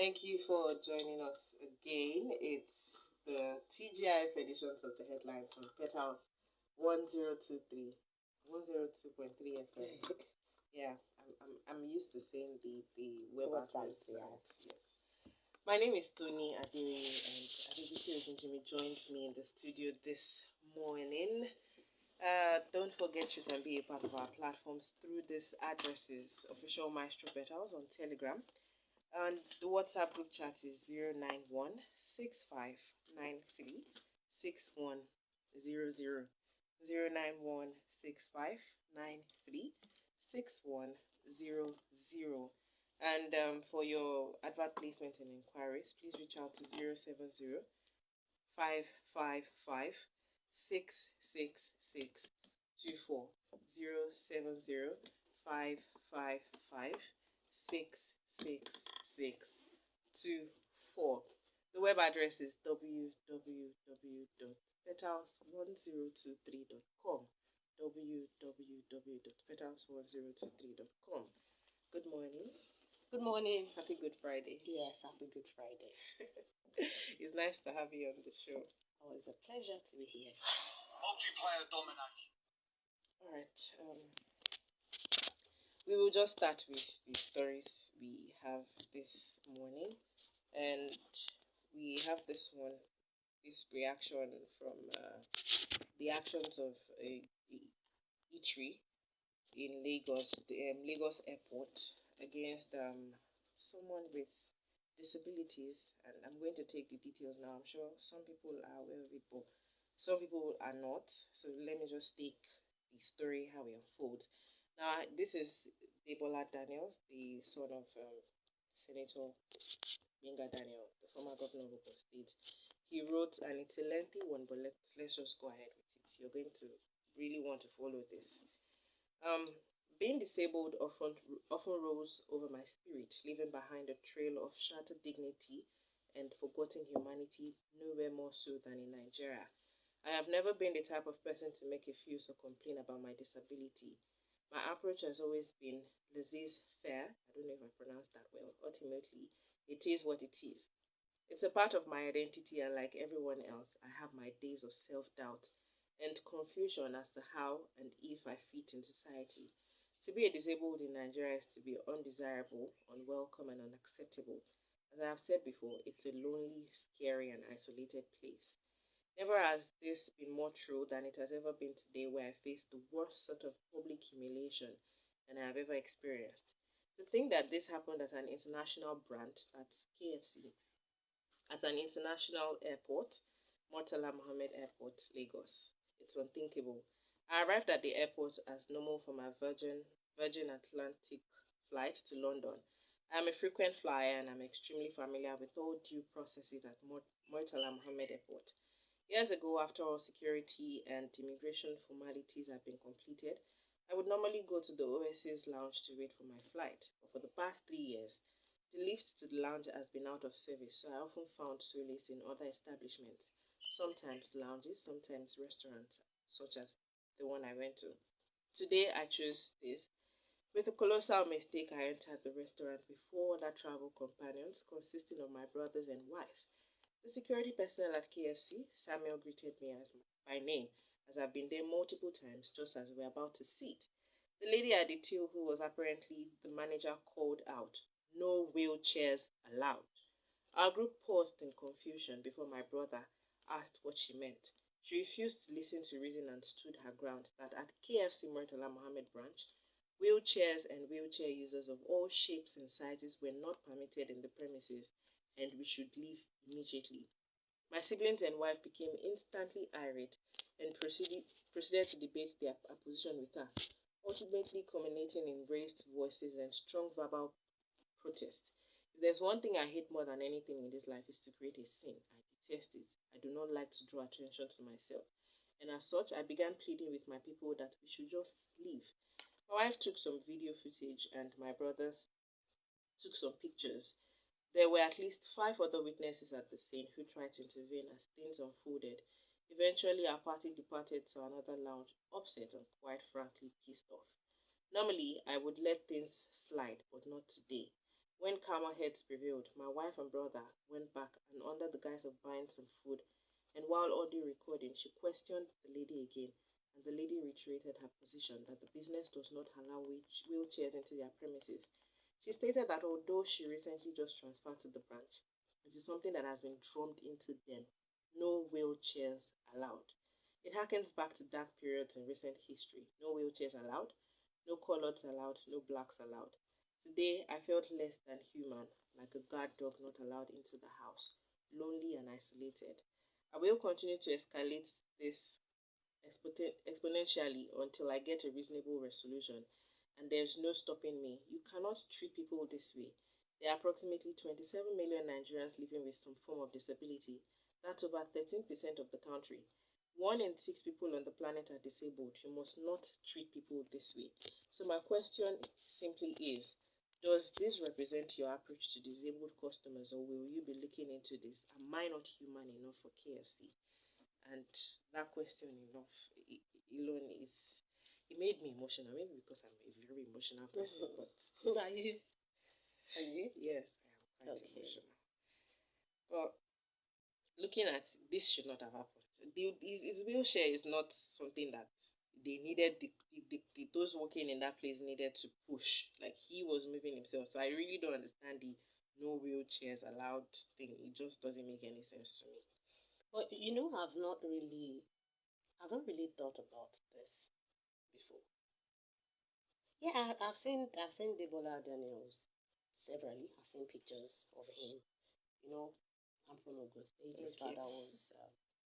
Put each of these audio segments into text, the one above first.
Thank you for joining us again. It's the TGIF editions of the headlines from Pet House 1023, 102.3 FM. Yeah, I'm used to saying the web address. Yes. My name is Tony Adiri, and Adibisi Ogunjimi joins me in the studio this morning. Don't forget you can be a part of our platforms through these addresses: Official Maestro Pet House on Telegram. And the WhatsApp group chat is 091 6593 6100. And for your advert placement and inquiries, please reach out to 070 555 66624. 070 555 66624. The web address is www.pethouse1023.com. www.pethouse1023.com. Good morning. Good morning. Happy Good Friday. Yes, happy Good Friday. It's nice to have you on the show. Oh, it's a pleasure to be here. Multiplayer domination. All right. We will just start with the stories we have this morning, and we have this reaction from the actions of a eatery in Lagos, the Lagos airport, against someone with disabilities. And I'm going to take the details now. I'm sure some people are aware of it, but some people are not. So let me just take the story how it unfolds. Now, this is Debola Daniel, the son of Senator Daniel, the former governor of Ogun State. He wrote, and it's a lengthy one, but let's just go ahead with it. You're going to really want to follow this. Being disabled often rolls over my spirit, leaving behind a trail of shattered dignity and forgotten humanity, nowhere more so than in Nigeria. I have never been the type of person to make a fuss or complain about my disability. My approach has always been laissez-faire. I don't know if I pronounced that well. Ultimately, it is what it is. It's a part of my identity, and like everyone else, I have my days of self-doubt and confusion as to how and if I fit in society. To be a disabled in Nigeria is to be undesirable, unwelcome, and unacceptable. As I have said before, it's a lonely, scary, and isolated place. Never has this been more true than it has ever been today, where I face the worst sort of public humiliation than I have ever experienced. To think that this happened at an international brand, that's KFC, at an international airport, Murtala Mohammed Airport, Lagos. It's unthinkable. I arrived at the airport as normal for my Virgin Atlantic flight to London. I am a frequent flyer and I'm extremely familiar with all due processes at Murtala Mohammed Airport. Years ago, after all security and immigration formalities had been completed, I would normally go to the OSA's lounge to wait for my flight. But for the past 3 years, the lift to the lounge has been out of service, so I often found solace in other establishments, sometimes lounges, sometimes restaurants, such as the one I went to. Today, I chose this. With a colossal mistake, I entered the restaurant with 4 other travel companions, consisting of my brothers and wife. The security personnel at KFC, Samuel, greeted me by name, as I've been there multiple times, just as we're about to sit. The lady at the till, who was apparently the manager, called out, "No wheelchairs allowed." Our group paused in confusion before my brother asked what she meant. She refused to listen to reason and stood her ground that at KFC Murtala Mohammed branch, wheelchairs and wheelchair users of all shapes and sizes were not permitted in the premises, and we should leave immediately. My siblings and wife became instantly irate and proceeded to debate their position with her, ultimately culminating in raised voices and strong verbal protest. If there's one thing I hate more than anything in this life, is to create a scene. I detest it. I do not like to draw attention to myself. And as such, I began pleading with my people that we should just leave. My wife took some video footage and my brothers took some pictures. There were at least 5 other witnesses at the scene who tried to intervene as things unfolded. Eventually, our party departed to another lounge, upset and quite frankly pissed off. Normally, I would let things slide, but not today. When calmer heads prevailed, my wife and brother went back and under the guise of buying some food, and while audio recording, she questioned the lady again, and the lady reiterated her position that the business does not allow wheelchairs into their premises. She stated that although she recently just transferred to the branch, it is something that has been drummed into them. No wheelchairs allowed. It harkens back to dark periods in recent history. No wheelchairs allowed, no coloreds allowed, no blacks allowed. Today, I felt less than human, like a guard dog not allowed into the house, lonely and isolated. I will continue to escalate this exponentially until I get a reasonable resolution, and there's no stopping me. You cannot treat people this way. There are approximately 27 million Nigerians living with some form of disability. That's over 13% of the country. 1 in 6 people on the planet are disabled. You must not treat people this way. So my question simply is, does this represent your approach to disabled customers, or will you be looking into this? Am I not human enough for KFC? And that question alone it made me emotional. Maybe because I'm a very emotional person, but Are you? Are you? yes, I am quite Okay. emotional. But looking at this should not have happened. His wheelchair is not something that they needed. Those working in that place needed to push. Like he was moving himself. So I really don't understand the no wheelchairs allowed thing. It just doesn't make any sense to me. But I've not really thought about this before. Yeah, I've seen Debola Daniels severally. I've seen pictures of him. You know, I'm from Ogun State. His Okay. father was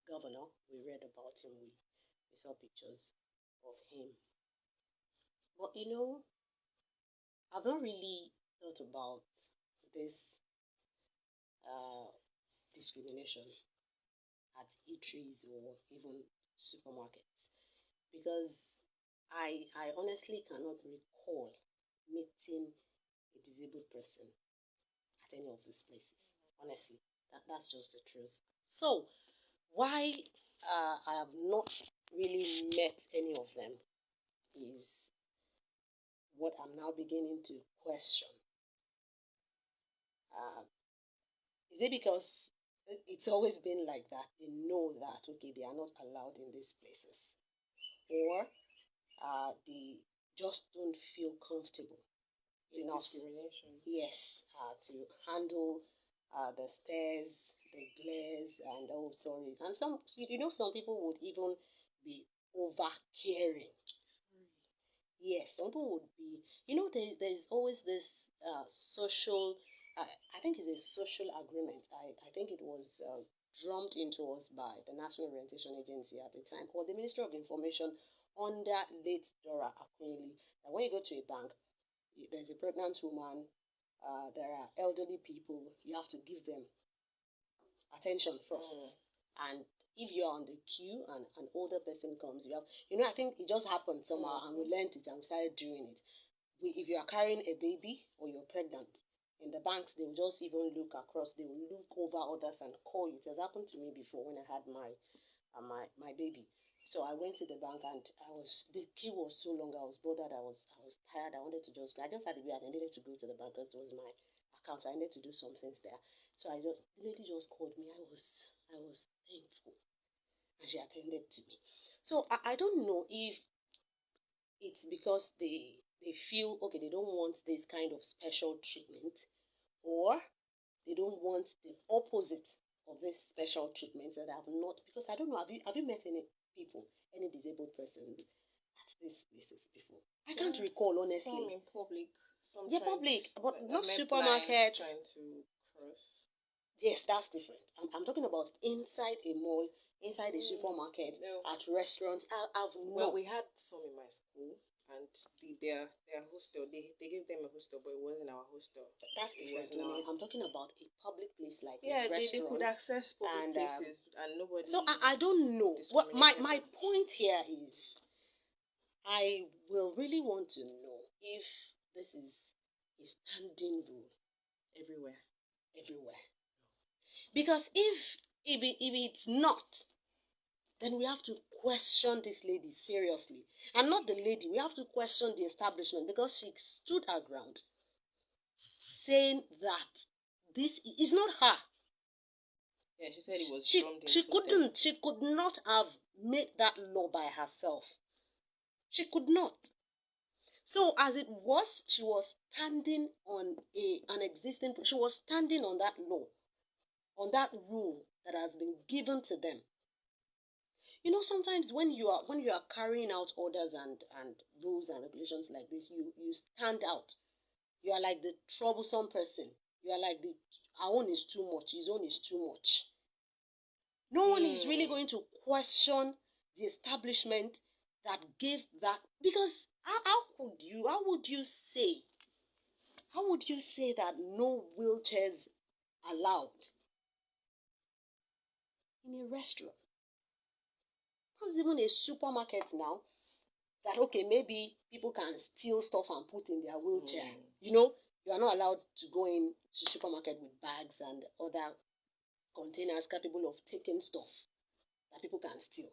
governor. We read about him. We saw pictures of him. But I've not really thought about this uh, discrimination at eateries or even supermarkets, because I honestly cannot recall meeting a disabled person at any of these places. Honestly, that's just the truth. So why I have not really met any of them is what I'm now beginning to question. Uh, is it because it's always been like that? They know that, okay, they are not allowed in these places, or they just don't feel comfortable enough, Discrimination. yes, to handle the stares, the glares, and oh, sorry. And some people would even be over caring. Yes, some people would be. There's always this social. I think it's a social agreement. I think it was drummed into us by the National Orientation Agency at the time, or the Ministry of Information under late Dora Akunili. That when you go to a bank, there's a pregnant woman, there are elderly people. You have to give them attention first, and if you're on the queue and an older person comes, I think it just happened somehow, and we learned it and we started doing it. If you are carrying a baby or you're pregnant, in the banks, they will just even look across, they will look over others and call you. It has happened to me before when I had my baby. So I went to the bank and the queue was so long, I was bothered, I was tired, I wanted to just go. I just had to be, I needed to go to the bank because it was my account, so I needed to do some things there. So the lady just called me. I was thankful, and she attended to me. So I don't know if it's because they feel okay, they don't want this kind of special treatment, or they don't want the opposite of this special treatment that have not. Because I don't know. Have you met any people, any disabled persons at these places before? I can't recall honestly. Some in public. Yeah, public, but not supermarkets. Trying to cross. Yes, that's different. I'm talking about inside a mall, inside a supermarket, No. at restaurants. Well, we had some in my school, and their hostel. They gave them a hostel, but it wasn't our hostel. That's different. I'm talking about a public place like a they restaurant. could access public places, and nobody. So I don't know. What my point here is, I will really want to know if this is a standing rule everywhere. Because if it's not, then we have to question this lady seriously. And not the lady, we have to question the establishment, because she stood her ground. saying that this is not her. Yeah, she said it was She drummed into them. she could not have made that law by herself. She could not. So as it was, she was standing on she was standing on that law, on that rule that has been given to them. You know, sometimes when you are carrying out orders and rules and regulations like this, you stand out. You are like the troublesome person. You are like our own is too much, his own is too much. No one is really going to question the establishment that gave that, because how would you say that no wheelchairs allowed in a restaurant? Because even a supermarket now, that okay, maybe people can steal stuff and put in their wheelchair. You know, you are not allowed to go in to supermarket with bags and other containers capable of taking stuff that people can steal.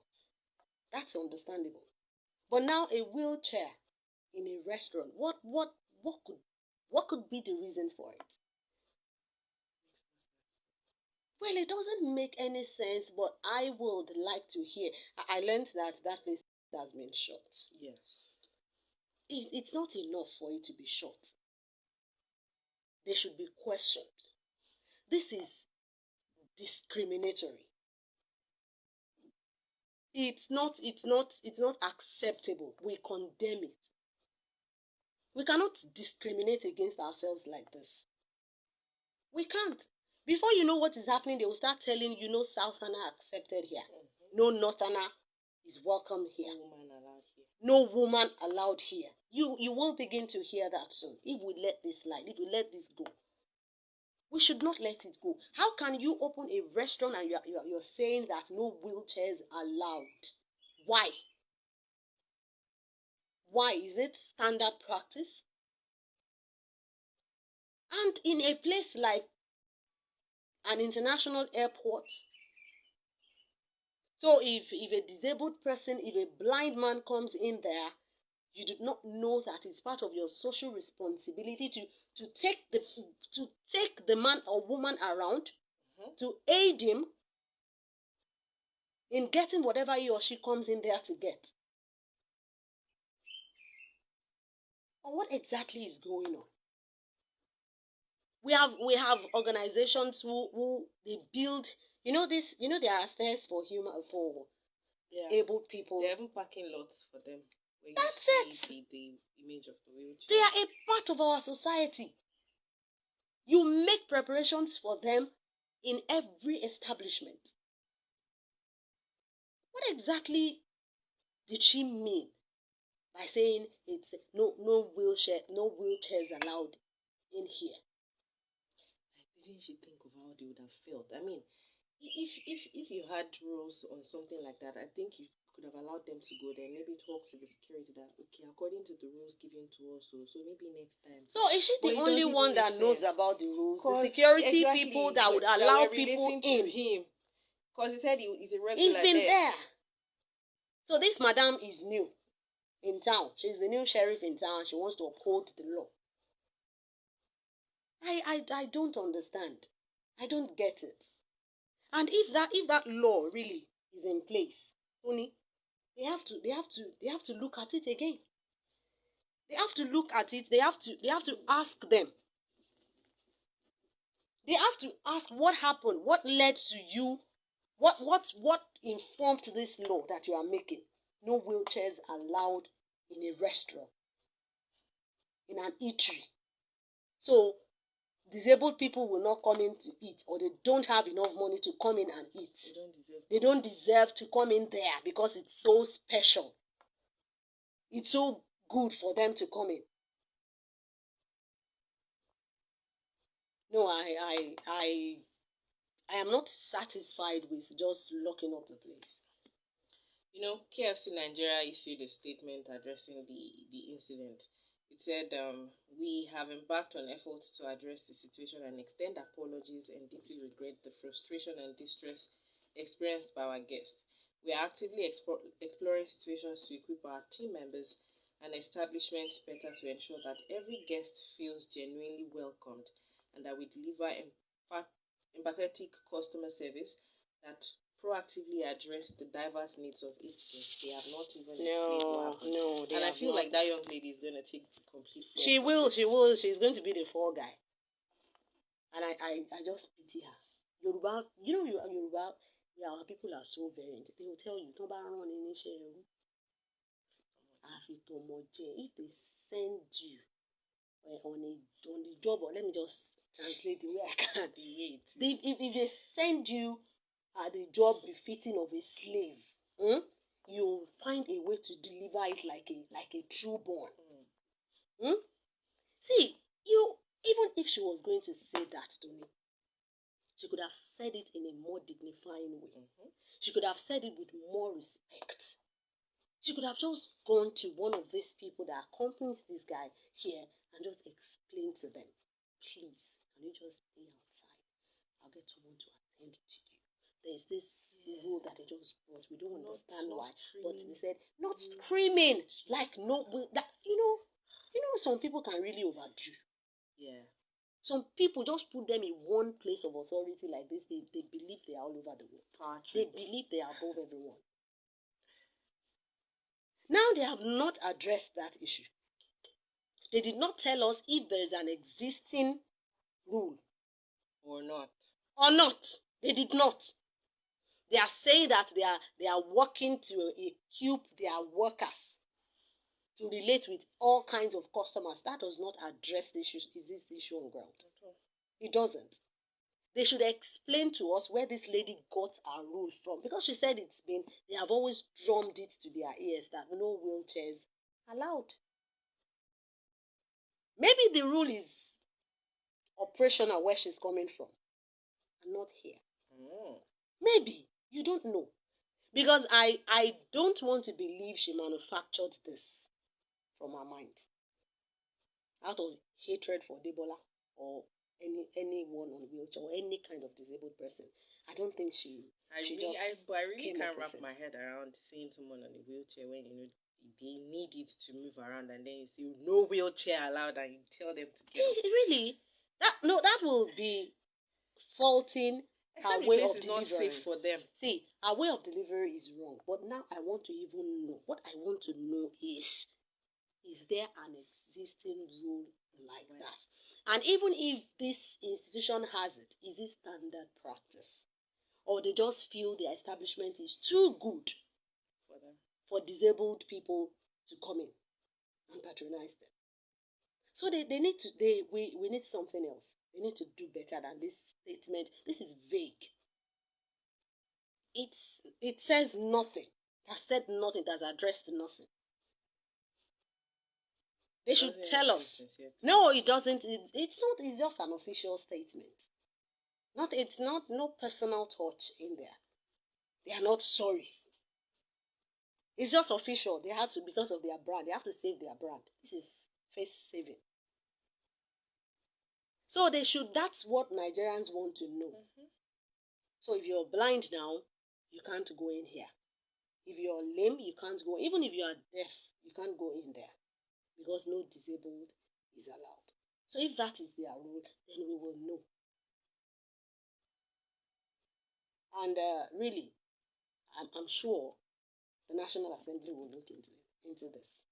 That's understandable. But now a wheelchair in a restaurant, what could be the reason for it? Well, it doesn't make any sense, but I would like to hear. I learned that place has been shut. Yes. It's not enough for it to be shut. They should be questioned. This is discriminatory. It's not acceptable. We condemn it. We cannot discriminate against ourselves like this. We can't. Before you know what is happening, they will start telling you, no Southerner accepted here. No Northerner is welcome here. No woman allowed here. No woman allowed here. You will begin to hear that soon. If we let this slide, if we let this go. We should not let it go. How can you open a restaurant and you're saying that no wheelchairs allowed? Why? Why? Is it standard practice? And in a place like an international airport, so if a disabled person, if a blind man comes in there, you do not know that it's part of your social responsibility to take the man or woman around, to aid him in getting whatever he or she comes in there to get. Or what exactly is going on? We have organizations who they build, there are stairs for able people. They're even parking lots for them. That's it. The image of the wheelchair. They are a part of our society. You make preparations for them in every establishment. What exactly did she mean by saying it's no wheelchairs allowed in here? Didn't she think of how they would have felt? I mean, if you had rules on something like that, I think you could have allowed them to go there, maybe talk to the security that, okay, according to the rules given to us, so maybe next time. So is she the only one that knows about the rules? The security people that would allow people in. Because he said he's a regular. He's been there. So this madam is new in town. She's the new sheriff in town. She wants to uphold the law. I don't understand. I don't get it. And if that law really is in place, Tony, they have to look at it again. They have to look at it. They have to ask them. They have to ask what happened, what led to you, what informed this law that you are making. No wheelchairs allowed in a restaurant, in an eatery. So disabled people will not come in to eat, or they don't have enough money to come in and eat. They don't deserve to come in there because it's so special. It's so good for them to come in. No, I am not satisfied with just locking up the place. You know, KFC Nigeria issued a statement addressing the incident. It said, we have embarked on efforts to address the situation and extend apologies and deeply regret the frustration and distress experienced by our guests. We are actively exploring situations to equip our team members and establishments better to ensure that every guest feels genuinely welcomed and that we deliver empathetic customer service that proactively address the diverse needs of each guest. They have not even explained what happened. No, and I feel like that young lady is going to take complete fault. She will. She's going to be the fall guy. And I just pity her. Yoruba, Yoruba, yeah, our people are so very, they will tell you, don't run in if they send you on the job, or let me just translate the way I can. If they send you at the job befitting of a slave, you'll find a way to deliver it like a true born. See, even if she was going to say that to me, she could have said it in a more dignifying way. She could have said it with more respect. She could have just gone to one of these people that accompanies this guy here and just explain to them, please, can you just stay outside? I'll get someone to attend to you. There's this rule that they just brought. We don't understand why. But they said, not screaming. Like, no, that, you know, some people can really overdo. Yeah. Some people just put them in one place of authority like this. They believe they are all over the world. They believe they are above everyone. Now they have not addressed that issue. They did not tell us if there is an existing rule or not. They did not. They are saying that they are working to equip their workers to relate with all kinds of customers. That does not address the issue. Is this issue on ground? It doesn't. They should explain to us where this lady got her rule from, because she said they have always drummed it to their ears that no wheelchairs allowed. Maybe the rule is operational where she's coming from and not here. Maybe. You don't know. Because I don't want to believe she manufactured this from her mind out of hatred for Debola or anyone on a wheelchair or any kind of disabled person. I don't think I really can't wrap my head around seeing someone on a wheelchair when they need it to move around, and then you say no wheelchair allowed, and you tell them to get up. Really? That will be faulting her way of delivery. Not safe for them. See, our way of delivery is wrong. But now I want to even know. What I want to know is there an existing rule like that? And even if this institution has it, is it standard practice? Or they just feel the establishment is too good for disabled people to come in and patronize them? So we need something else. They need to do better than this statement. This is vague. It says nothing. It has said nothing. It has addressed nothing. They should tell us. No, it doesn't. It's not. It's just an official statement. It's not. No personal touch in there. They are not sorry. It's just official. They have to, because of their brand. They have to save their brand. This is face saving. So they should. That's what Nigerians want to know. So if you're blind now, you can't go in here. If you're lame, you can't go. Even if you are deaf, you can't go in there, because no disabled is allowed. So if that is their rule, then we will know. And really, I'm sure the National Assembly will look into this.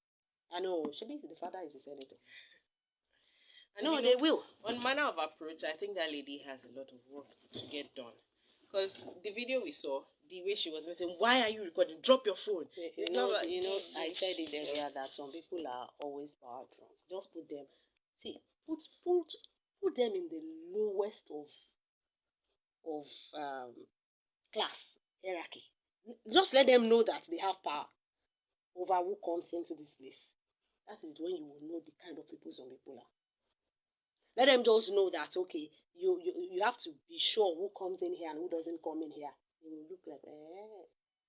I know, Shebi, the father is a senator. No, they will. On manner of approach, I think that lady has a lot of work to get done. Because the video we saw, the way she was saying, why are you recording? Drop your phone. You know, I said it earlier that some people are always power drunk. Just put them, put them in the lowest of class hierarchy. Just let them know that they have power over who comes into this place. That is when you will know the kind of people some people are. Let them just know that, okay, you have to be sure who comes in here and who doesn't come in here. You will look like,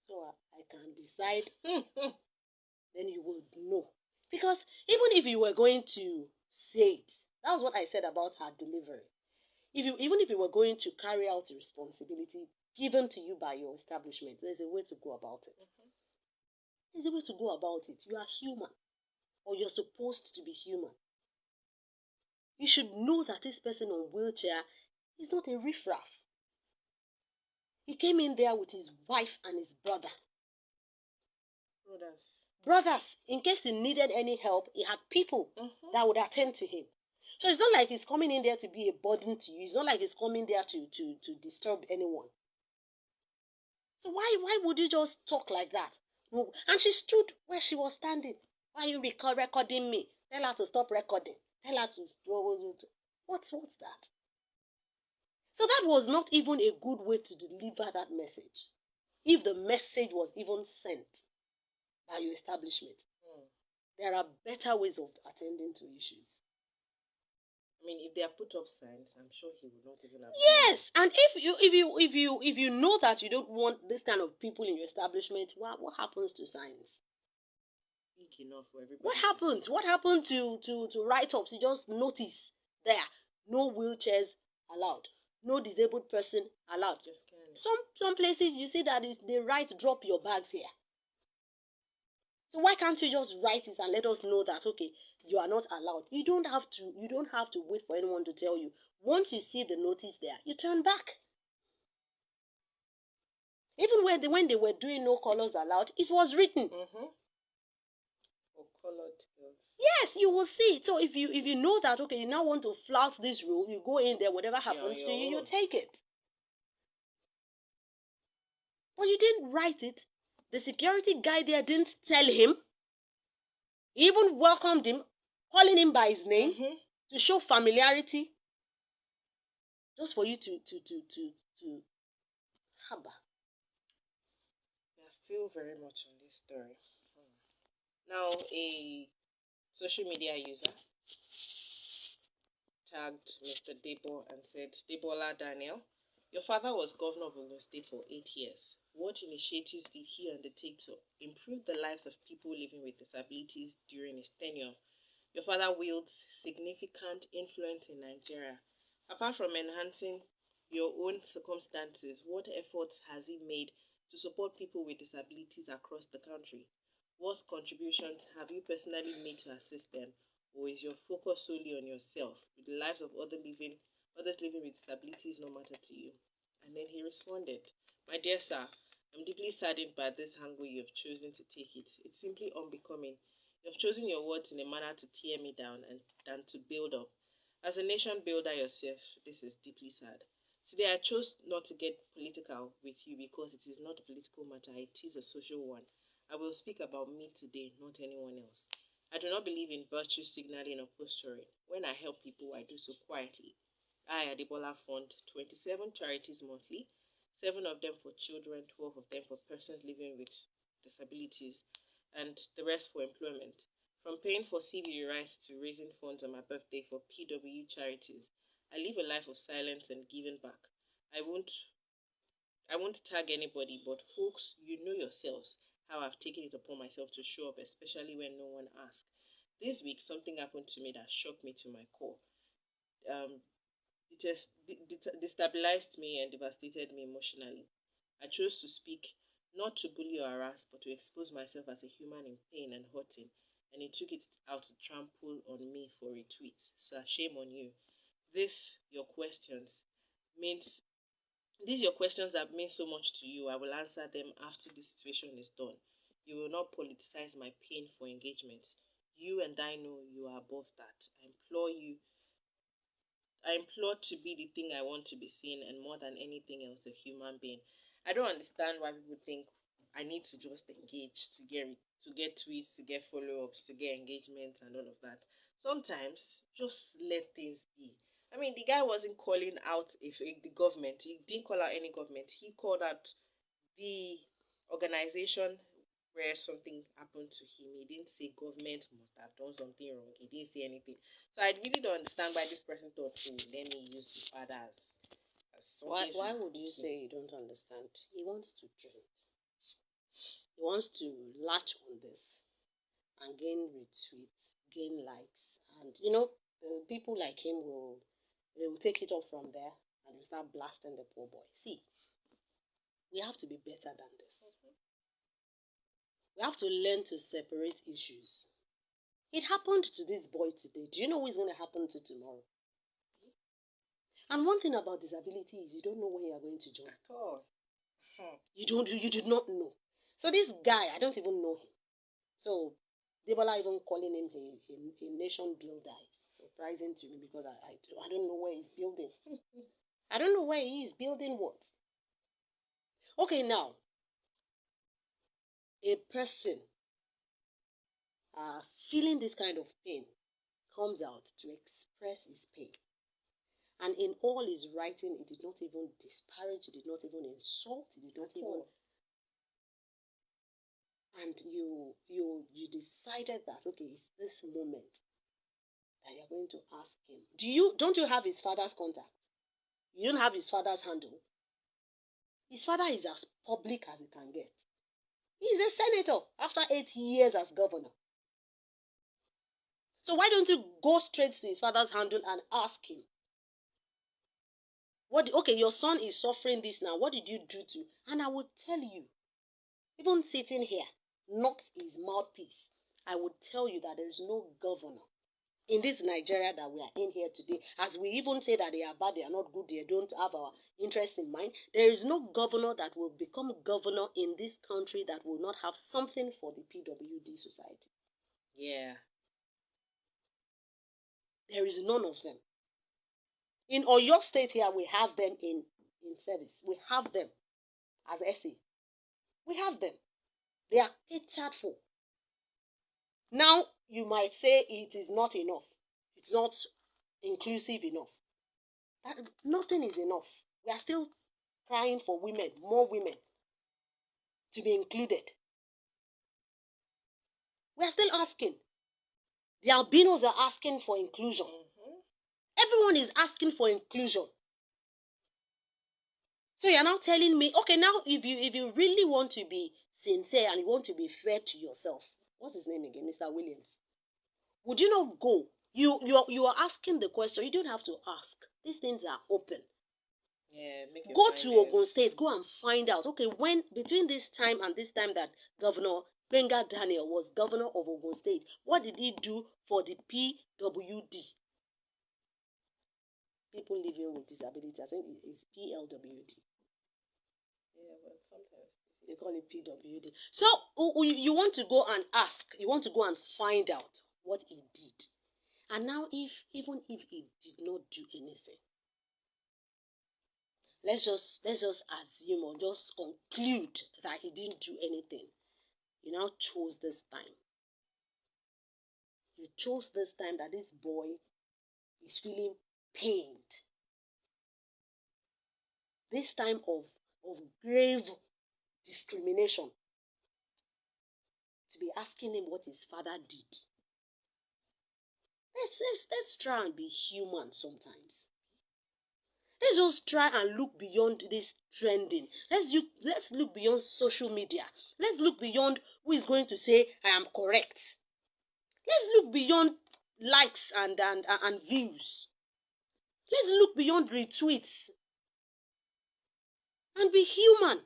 so I can decide. Then you will know. Because even if you were going to say it, that was what I said about her delivery. Even if you were going to carry out a responsibility given to you by your establishment, there's a way to go about it. There's a way to go about it. You are human. or you're supposed to be human. You should know that this person on wheelchair is not a riffraff. He came in there with his wife and his brother. Brothers, in case he needed any help, he had people that would attend to him. So it's not like he's coming in there to be a burden to you. It's not like he's coming there to disturb anyone. So why would you just talk like that? No. And she stood where she was standing. Why are you recording me? Tell her to stop recording. Tell her to... What's that? So that was not even a good way to deliver that message. If the message was even sent by your establishment, there are better ways of attending to issues. I mean, if they are put up signs, I'm sure he would not even have. Yes, and if you know that you don't want this kind of people in your establishment, what happens to signs? Big enough for everybody. What happened? What happened to write-ups? You just notice there, no wheelchairs allowed, no disabled person allowed. Just kind of. Some places you see that they write drop your bags here. So why can't you just write it and let us know that okay, you are not allowed? You don't have to wait for anyone to tell you. Once you see the notice there, you turn back. Even when they were doing no colors allowed, it was written. For colored girls. Yes, you will see. So if you know that okay, you now want to flout this rule, you go in there, whatever happens to you, you take it. But you didn't write it. The security guy there didn't tell him. He even welcomed him, calling him by his name to show familiarity. Just for you to harbor. We are still very much on this story. Now, a social media user tagged Mr. Debo and said, Debola Daniel, your father was governor of Ogun State for 8 years. What initiatives did he undertake to improve the lives of people living with disabilities during his tenure? Your father wields significant influence in Nigeria. Apart from enhancing your own circumstances, what efforts has he made to support people with disabilities across the country? What contributions have you personally made to assist them? Or is your focus solely on yourself, with the lives of others living with disabilities no matter to you? And then he responded, my dear sir, I'm deeply saddened by this angle you have chosen to take it. It's simply unbecoming. You have chosen your words in a manner to tear me down than to build up. As a nation builder yourself, this is deeply sad. Today I chose not to get political with you because it is not a political matter, it is a social one. I will speak about me today, not anyone else. I do not believe in virtue signaling or posturing. When I help people, I do so quietly. I, Adebola, fund 27 charities monthly, 7 of them for children, 12 of them for persons living with disabilities, and the rest for employment. From paying for CBD rights to raising funds on my birthday for PW charities, I live a life of silence and giving back. I won't tag anybody, but folks, you know yourselves how I've taken it upon myself to show up, especially when no one asks. This week, something happened to me that shocked me to my core. It just destabilized me and devastated me emotionally. I chose to speak, not to bully or harass, but to expose myself as a human in pain and hurting, and he took it out to trample on me for retweets. So shame on you. Your questions means these your questions that mean so much to you. I will answer them after this situation is done. You will not politicize my pain for engagement. You and I know you are above that. I implore to be the thing I want to be seen, and more than anything else, a human being. I don't understand why people think I need to just engage to get tweets, to get follow-ups, to get engagements, and all of that. Sometimes just let things be. I mean, the guy wasn't calling out the government. He didn't call out any government. He called out the organization where something happened to him. He didn't say government must have done something wrong. He didn't say anything. So I really don't understand why this person thought, oh, let me use the father as Why would you say you don't understand? He wants to trend. He wants to latch on this and gain retweets, gain likes. And, people like him will take it up from there and will start blasting the poor boy. See, we have to be better than this. We have to learn to separate issues. It happened to this boy today. Do you know what is going to happen to tomorrow? And one thing about disability is you don't know when you are going to join. At all. You do not know. So this guy, I don't even know him. So Debola even calling him a nation builder is surprising to me because I don't know where he's building. I don't know where he is building what. Okay, now, a person feeling this kind of pain comes out to express his pain. And in all his writing, he did not even disparage, he did not even insult, he did not even... And you decided that, okay, it's this moment that you're going to ask him. Don't you have his father's contact? You don't have his father's handle. His father is as public as he can get. He's a senator after 8 years as governor. So why don't you go straight to his father's handle and ask him? Okay, your son is suffering this now. What did you do to? And I would tell you, even sitting here, not his mouthpiece, I would tell you that there is no governor in this Nigeria that we are in here today. As we even say that they are bad, they are not good, they don't have our interest in mind. There is no governor that will become governor in this country that will not have something for the PWD society. Yeah. There is none of them. In Oyo State here, we have them in service. We have them as SA. We have them. They are catered for. Now, you might say it is not enough. It's not inclusive enough. Nothing is enough. We are still crying for women, more women, to be included. We are still asking. The albinos are asking for inclusion. Everyone is asking for inclusion. So you're now telling me, okay, now if you really want to be sincere and you want to be fair to yourself, what's his name again, Mr. Williams? Would you not go? You are asking the question. You don't have to ask. These things are open. Yeah, go to Ogun State. Go and find out. Okay, when between this time and this time that Governor Benga Daniel was governor of Ogun State, what did he do for the PWD? People living with disability. I think it's PLWD. Yeah, but sometimes they call it PWD. So you want to go and ask. You want to go and find out what he did. And now, even if he did not do anything, let's just assume or just conclude that he didn't do anything. You now chose this time. You chose this time that this boy is feeling pained. This time of grave discrimination. To be asking him what his father did. Let's try and be human sometimes. Let's just try and look beyond this trending. Let's look beyond social media. Let's look beyond who is going to say, I am correct. Let's look beyond likes and views. Let's look beyond retweets. And be human.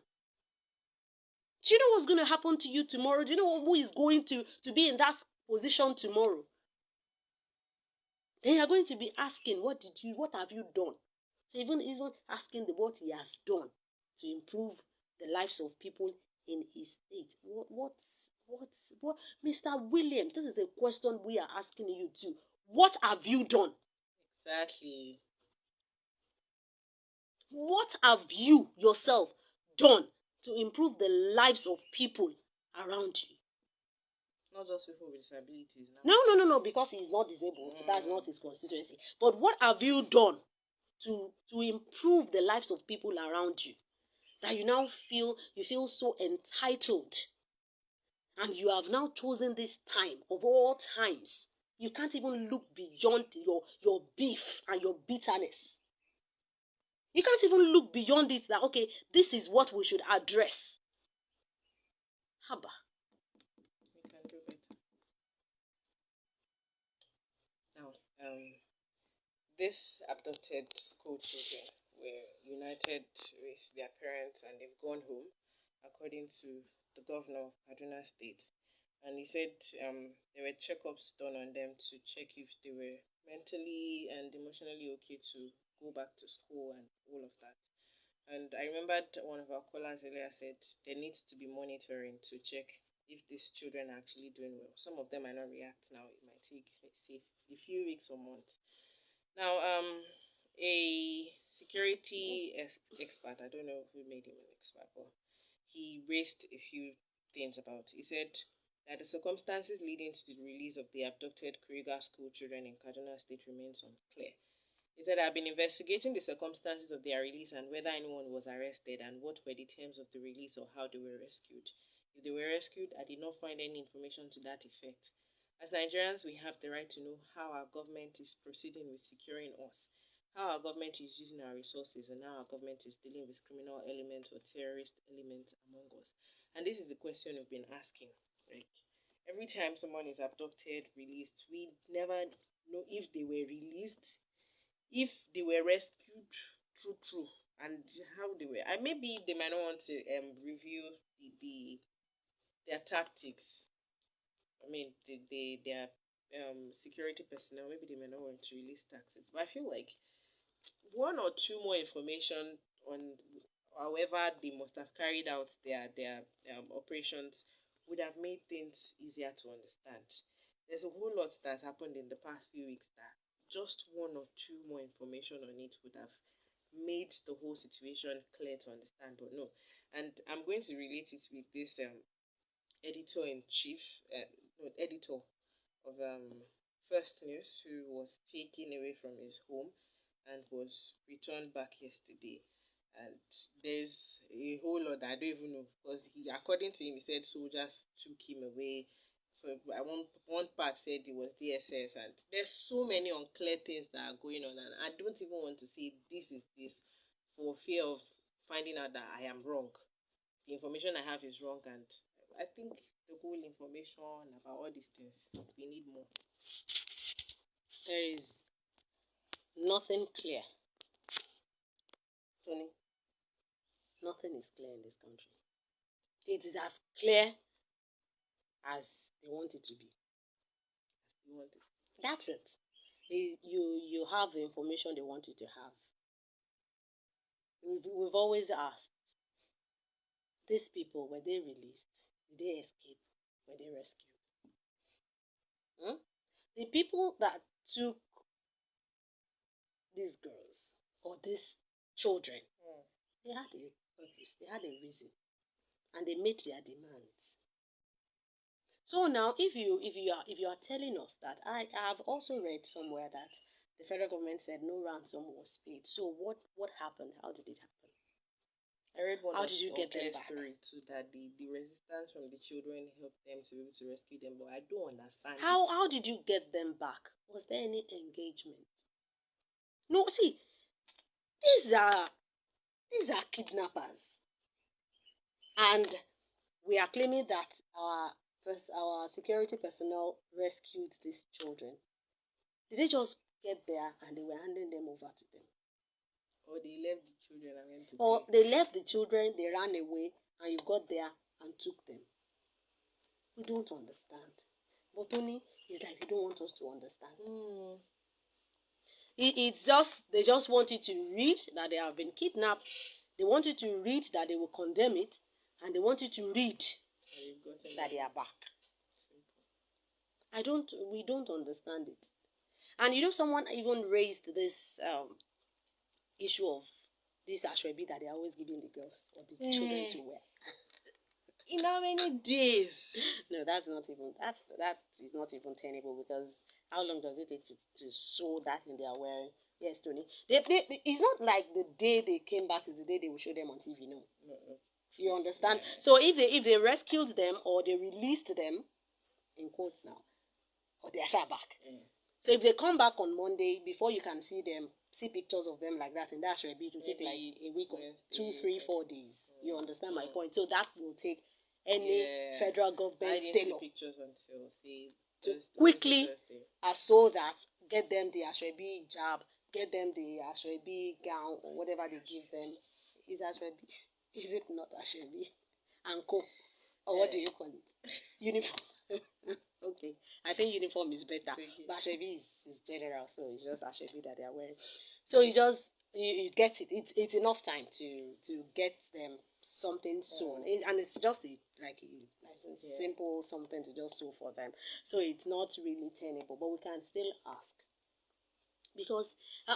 Do you know what's going to happen to you tomorrow? Do you know who is going to be in that position tomorrow? Then you're going to be asking, what have you done? So even asking what he has done to improve the lives of people in his state. What, Mr. Williams, this is a question we are asking you too. What have you done? Exactly. What have you yourself done to improve the lives of people around you? Not just people with disabilities. No, because he's not disabled. That's not his constituency. But what have you done to improve the lives of people around you? That you now feel so entitled. And you have now chosen this time of all times. You can't even look beyond your beef and your bitterness. You can't even look beyond it that, okay, this is what we should address. Haba. We can do better. Now, these adopted school children were united with their parents and they've gone home, according to the governor of Kaduna State. and he said there were checkups done on them to check if they were mentally and emotionally okay to go back to school and all of that. And I remembered one of our callers earlier said there needs to be monitoring to check if these children are actually doing well. Some of them might not react now. It might take, let's say, a few weeks or months. Now, a security expert, I don't know who made him an expert, but he raised a few things about. He said that the circumstances leading to the release of the abducted Kuriga school children in Kaduna State remains unclear. He said, I've been investigating the circumstances of their release and whether anyone was arrested and what were the terms of the release or how they were rescued. If they were rescued, I did not find any information to that effect. As Nigerians, we have the right to know how our government is proceeding with securing us, how our government is using our resources, and how our government is dealing with criminal elements or terrorist elements among us. And this is the question we've been asking. Like, every time someone is abducted, released, we never know if they were released, if they were rescued, true, and how they were. And maybe they might not want to review their tactics. I mean, their security personnel. Maybe they may not want to release tactics. But I feel like one or two more information on however they must have carried out their operations would have made things easier to understand. There's a whole lot that happened in the past few weeks that just one or two more information on it would have made the whole situation clear to understand, but no. And I'm going to relate it with this editor in chief, editor of First News, who was taken away from his home and was returned back yesterday. And there's a whole lot that I don't even know, because according to him, he said soldiers took him away. So one part said it was DSS, and there's so many unclear things that are going on, and I don't even want to say this is this for fear of finding out that I am wrong. The information I have is wrong, and I think the whole information about all these things, we need more. There is nothing clear. Tony, nothing is clear in this country. It is as clear as they want it to be. That's it. You have the information they want you to have. We've always asked, these people, were they released? Did they escape? Were they rescued? The people that took these girls or these children, they had a purpose, they had a reason, and they made their demands. So now, if you are telling us that, I have also read somewhere that the federal government said no ransom was paid. So what happened? How did it happen? I read one How did you get them back? story too, that the resistance from the children helped them to be able to rescue them, but I don't understand. How did you get them back? Was there any engagement? No, see, these are kidnappers, and we are claiming that our security personnel rescued these children. Did they just get there and they were handing them over to them? Or they left the children and went to Or play? they left the children, they ran away, and you got there and took them? We don't understand. But Tony, it's like you don't want us to understand. It's just, they just want you to read that they have been kidnapped. They want you to read that they will condemn it, and they want you to read that they are back. We don't understand it. And you know, someone even raised this issue of this ashwebi that they're always giving the girls or the children to wear. In how many days? No, that is not even tenable, because how long does it take to sew that in their wearing? Yes, Tony. It's not like the day they came back is the day they will show them on TV. No. You understand? Yeah. So if they rescued them or they released them, in quotes now, or they are back. So if they come back on Monday, before you can see pictures of them like that in that should be to take like a week or 2, 3, 4 days. You understand my point? So that will take any federal government pictures until to quickly so that get them the ashwebi hijab, get them the ashwebi gown or whatever they give them. Is ashwebi? Is it not ashwebi? Anko, or what do you call it? Uniform. I think uniform is better. Okay. But Ashebi is general, so it's just Ashebi that they are wearing. So you get it. It's enough time to get them something soon, and it's just like a simple something to just sew for them. So it's not really tenable, but we can still ask because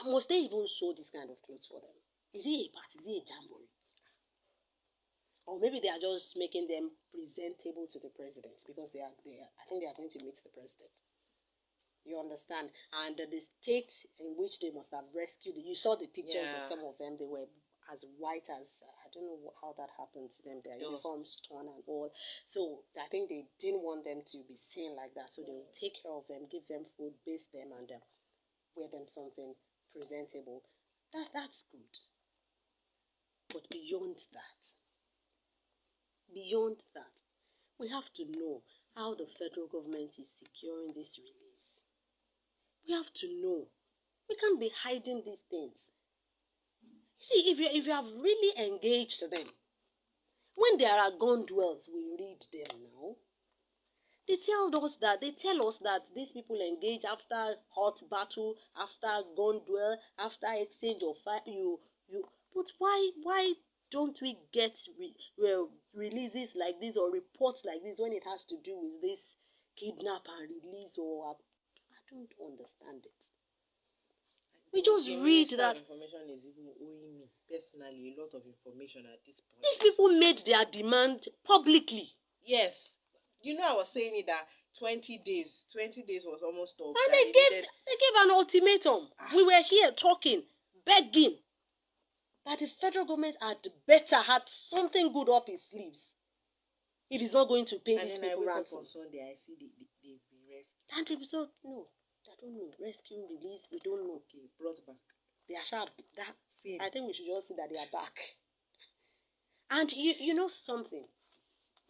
must they even sew this kind of clothes for them? Is it a party? Is it a jamboree? Or maybe they are just making them presentable to the president because I think they are going to meet the president. You understand? And the state in which they must have rescued, you saw the pictures of some of them, they were as white as, I don't know how that happened to them, their uniforms torn and all. So I think they didn't want them to be seen like that. So they will take care of them, give them food, bathe them, and wear them something presentable. That's good. But beyond that, we have to know how the federal government is securing this release. We have to know. We can't be hiding these things. See, if you have really engaged them, when there are gun duels, we read them now. They tell us that these people engage after hot battle, after gun duel, after exchange of fire. But why don't we get releases like this or reports like this when it has to do with this kidnap and release? Or I don't understand it. We just read that information is even owing me personally a lot of information at this point. These people made their demand publicly. Yes. You know, I was saying it that 20 days was almost up. And they gave an ultimatum. We were here talking, begging that the federal government had something good up his sleeves if he's not going to pay these people ransom. On Sunday, I see they've been rescued. And episode, no, I don't know. Rescue, release, we don't know. Okay, brought back. They are sharp. I think we should just see that they are back. And you know something?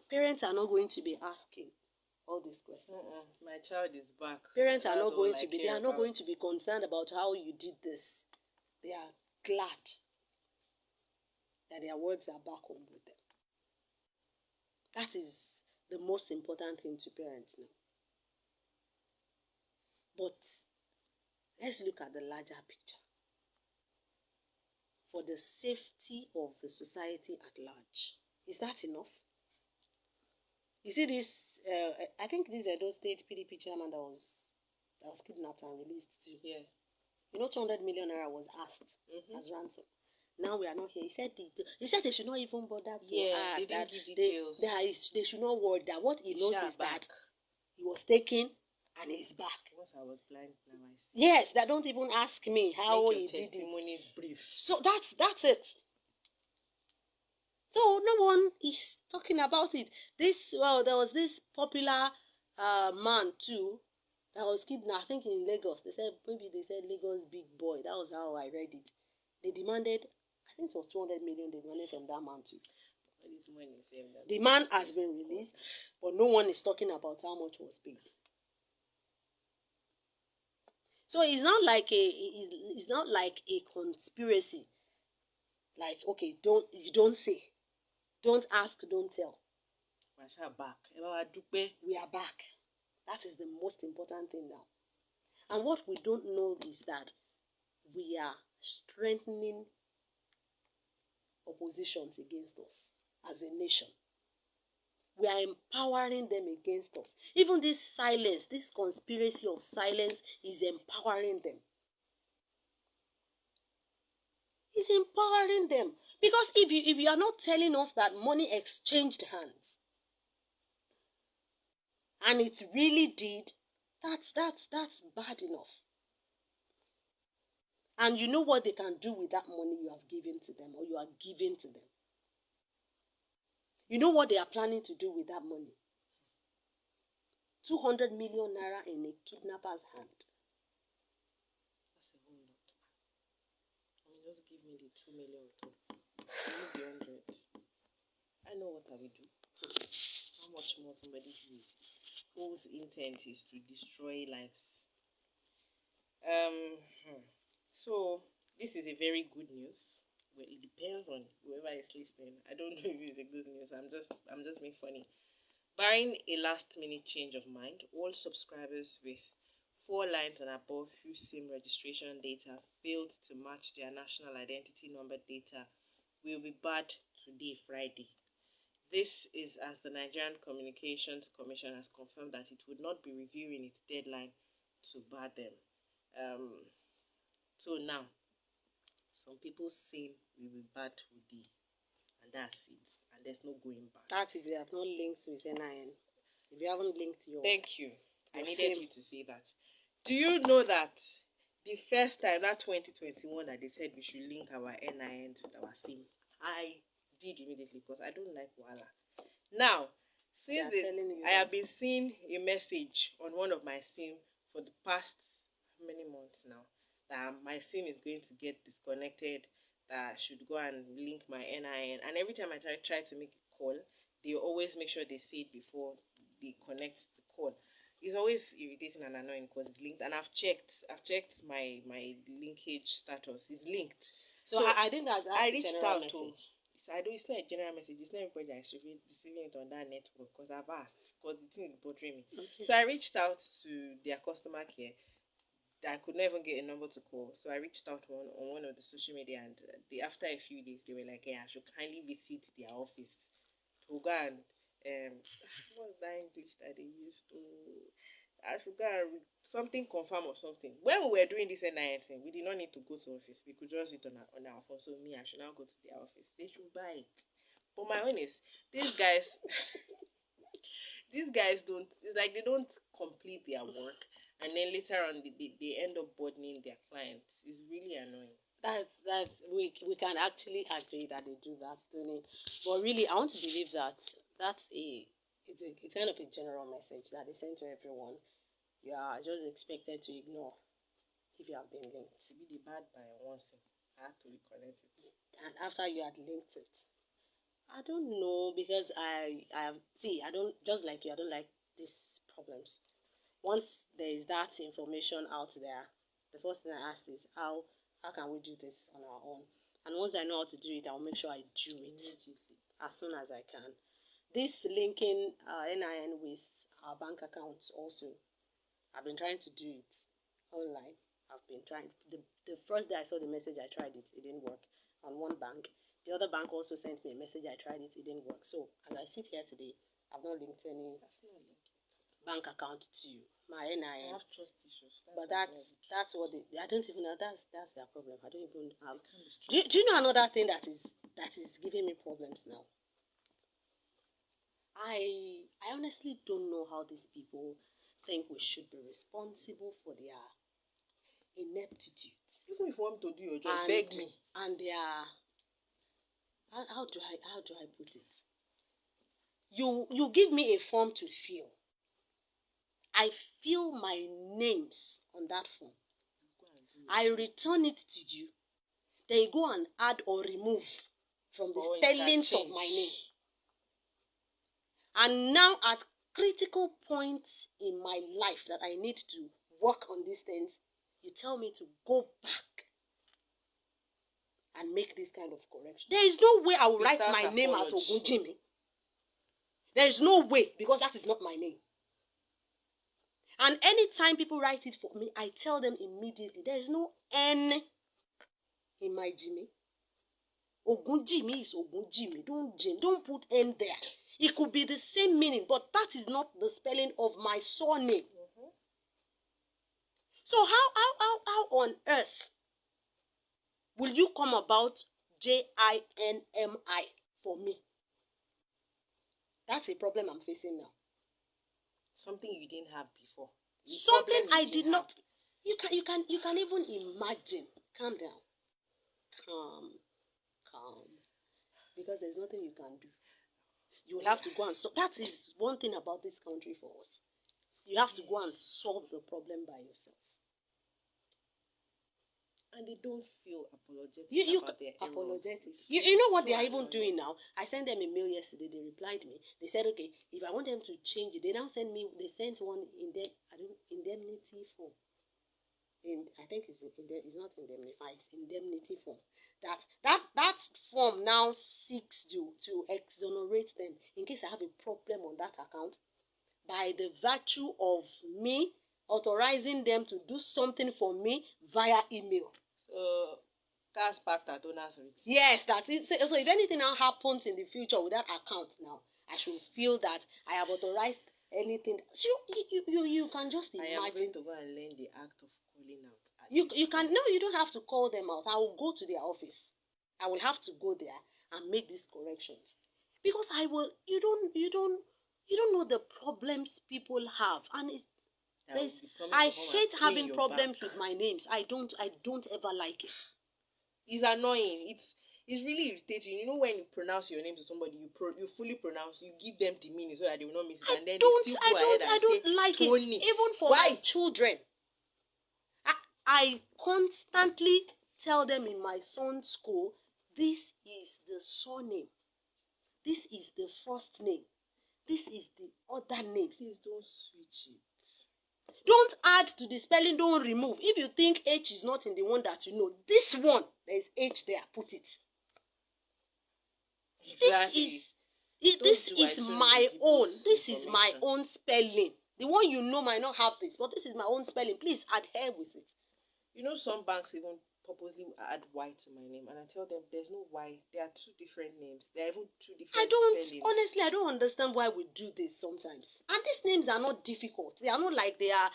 Parents are not going to be asking all these questions. My child is back. Parents are not going to be. They are not going to be concerned about how you did this. They are glad that their words are back home with them. That is the most important thing to parents now. But let's look at the larger picture. For the safety of the society at large, is that enough? You see this, I think this Edo State PDP chairman that was kidnapped and released too. Yeah. You know, 200 million naira was asked as ransom. Now we are not here. He said they should not even bother to ask that they should not worry. That what he knows is that he was taken and he's back. Once I was blind, now I see. Yes, that don't even ask me how he did it. Testimony is brief. So that's it. So no one is talking about it. There was this popular man too that was kidnapped, I think in Lagos. They said Lagos big boy. That was how I read it. They demanded, I think it was 200 million they demanded from that man too. The man has been released, but no one is talking about how much was paid. So it's not like a conspiracy. Like, okay, you don't say. Don't ask, don't tell. We are back. That is the most important thing now. And what we don't know is that we are strengthening oppositions against us as a nation. We are empowering them against us. Even this silence, this conspiracy of silence is empowering them. It's empowering them. Because if you are not telling us that money exchanged hands, and it really did, that's bad enough. And you know what they can do with that money you have given to them, or you are giving to them. You know what they are planning to do with that money? 200 million naira in a kidnapper's hand. That's a whole lot. Just give me the 2 million too. Give me the 100. I know what I will do. How much more somebody whose intent is to destroy lives. So this is a very good news. Well, it depends on whoever is listening. I don't know if it's a good news. I'm just being funny. Barring a last-minute change of mind, all subscribers with 4 lines and above whose SIM registration data failed to match their national identity number data will be barred today, Friday. This is as the Nigerian Communications Commission has confirmed that it would not be reviewing its deadline to bar them. So now, some people say we will bar today, and that's it. And there's no going back. That's if you have not linked with NIN. If you haven't linked your... Thank you. I your needed SIM. you to say that. Do you know that the first time, that 2021, that they said we should link our NINs with our SIM, I did immediately because I don't like Wala. Now, since I have been seeing a message on one of my SIM for the past many months now that my SIM is going to get disconnected, that I should go and link my NIN. And every time I try to make a call, they always make sure they say it before they connect the call. It's always irritating and annoying because it's linked. And I've checked my linkage status. It's linked. So I think that's I reached out message. It's not a general message. It's not everybody that's receiving it on that network because I've asked because the thing is bothering me. Okay. So I reached out to their customer care. I could never get a number to call. So I reached out on one of the social media, and after a few days, they were like, "Hey, I should kindly visit their office to go and what's that English that they used to? I should go and something confirm or something." When we were doing this NIN thing, we did not need to go to office. We could just do it on our phone. So me, I should now go to their office. They should buy it. But my own is these guys. These guys don't. It's like they don't complete their work, and then later on they end up burdening their clients. It's really annoying. That's we can actually agree that they do that, don't it? But really, I want to believe that it's kind of a general message that they send to everyone. You are just expected to ignore if you have been linked. To be the bad by one thing, I had to reconnect it. And after you had linked it, I don't know, because I don't, just like you, I don't like these problems. Once there is that information out there, the first thing I ask is how can we do this on our own? And once I know how to do it, I'll make sure I do it as soon as I can. This linking NIN with our bank accounts also, I've been trying to do it online. I've been trying. The first day I saw the message, I tried it. It didn't work on one bank. The other bank also sent me a message. I tried it. It didn't work. So as I sit here today, I've not linked any bank account to my NIN. I have trust issues. But that's what I don't even know. That's their problem. I don't even have. Do you know another thing that is giving me problems now? I honestly don't know how these people think we should be responsible for their ineptitude. Even if you want to do your job, beg me. And their how do I put it? You give me a form to fill. I fill my names on that form. I return it to you. Then you go and add or remove from the spellings of my name. And now at critical points in my life that I need to work on these things, you tell me to go back and make this kind of correction. There is no way I will write my name as Ogunjimi. There is no way, because that is not my name. And anytime people write it for me, I tell them immediately, there is no N in my Jimmy. Ogunjimi is Ogunjimi. Don't put N there. It could be the same meaning, but that is not the spelling of my surname. Mm-hmm. So how on earth will you come about JINMI for me? That's a problem I'm facing now. Something you didn't have before. Something I did not. You can even imagine. Calm down. Calm. Because there's nothing you can do. You will have to go and solve. That is one thing about this country for us. You have to go and solve the problem by yourself. And they don't feel apologetic about their apologetic. You know what they are even doing now? I sent them a mail yesterday. They replied me. They said, okay, if I want them to change it, they now send me. They sent one indemnity form. I think it's not indemnify, it's indemnity form. That form now seeks to exonerate them in case I have a problem on that account by the virtue of me authorizing them to do something for me via email. So that's part that donors with. Yes, that's it. So if anything now happens in the future with that account now, I should feel that I have authorized anything. So you can just imagine. I am going to go and learn the act of calling out. You can no, you don't have to call them out. I will go to their office. I will have to go there and make these corrections because I will. You don't know the problems people have, and I hate having problems with my names. I don't ever like it. It's annoying. It's really irritating. You know when you pronounce your name to somebody, you fully pronounce, you give them the meaning so that they will not miss it. And then I don't like it. Even for my children. I constantly tell them in my son's school, this is the surname. This is the first name. This is the other name. Please don't switch it. Don't add to the spelling, don't remove. If you think H is not in the one that you know, this one, there is H there, put it. Exactly. This is my own. This is my own spelling. The one you know might not have this, but this is my own spelling. Please adhere with it. You know, some banks even purposely add Y to my name, and I tell them there's no Y. There are two different names. There are even two different spellings. Honestly, I don't understand why we do this sometimes. And these names are not difficult. They are not like they are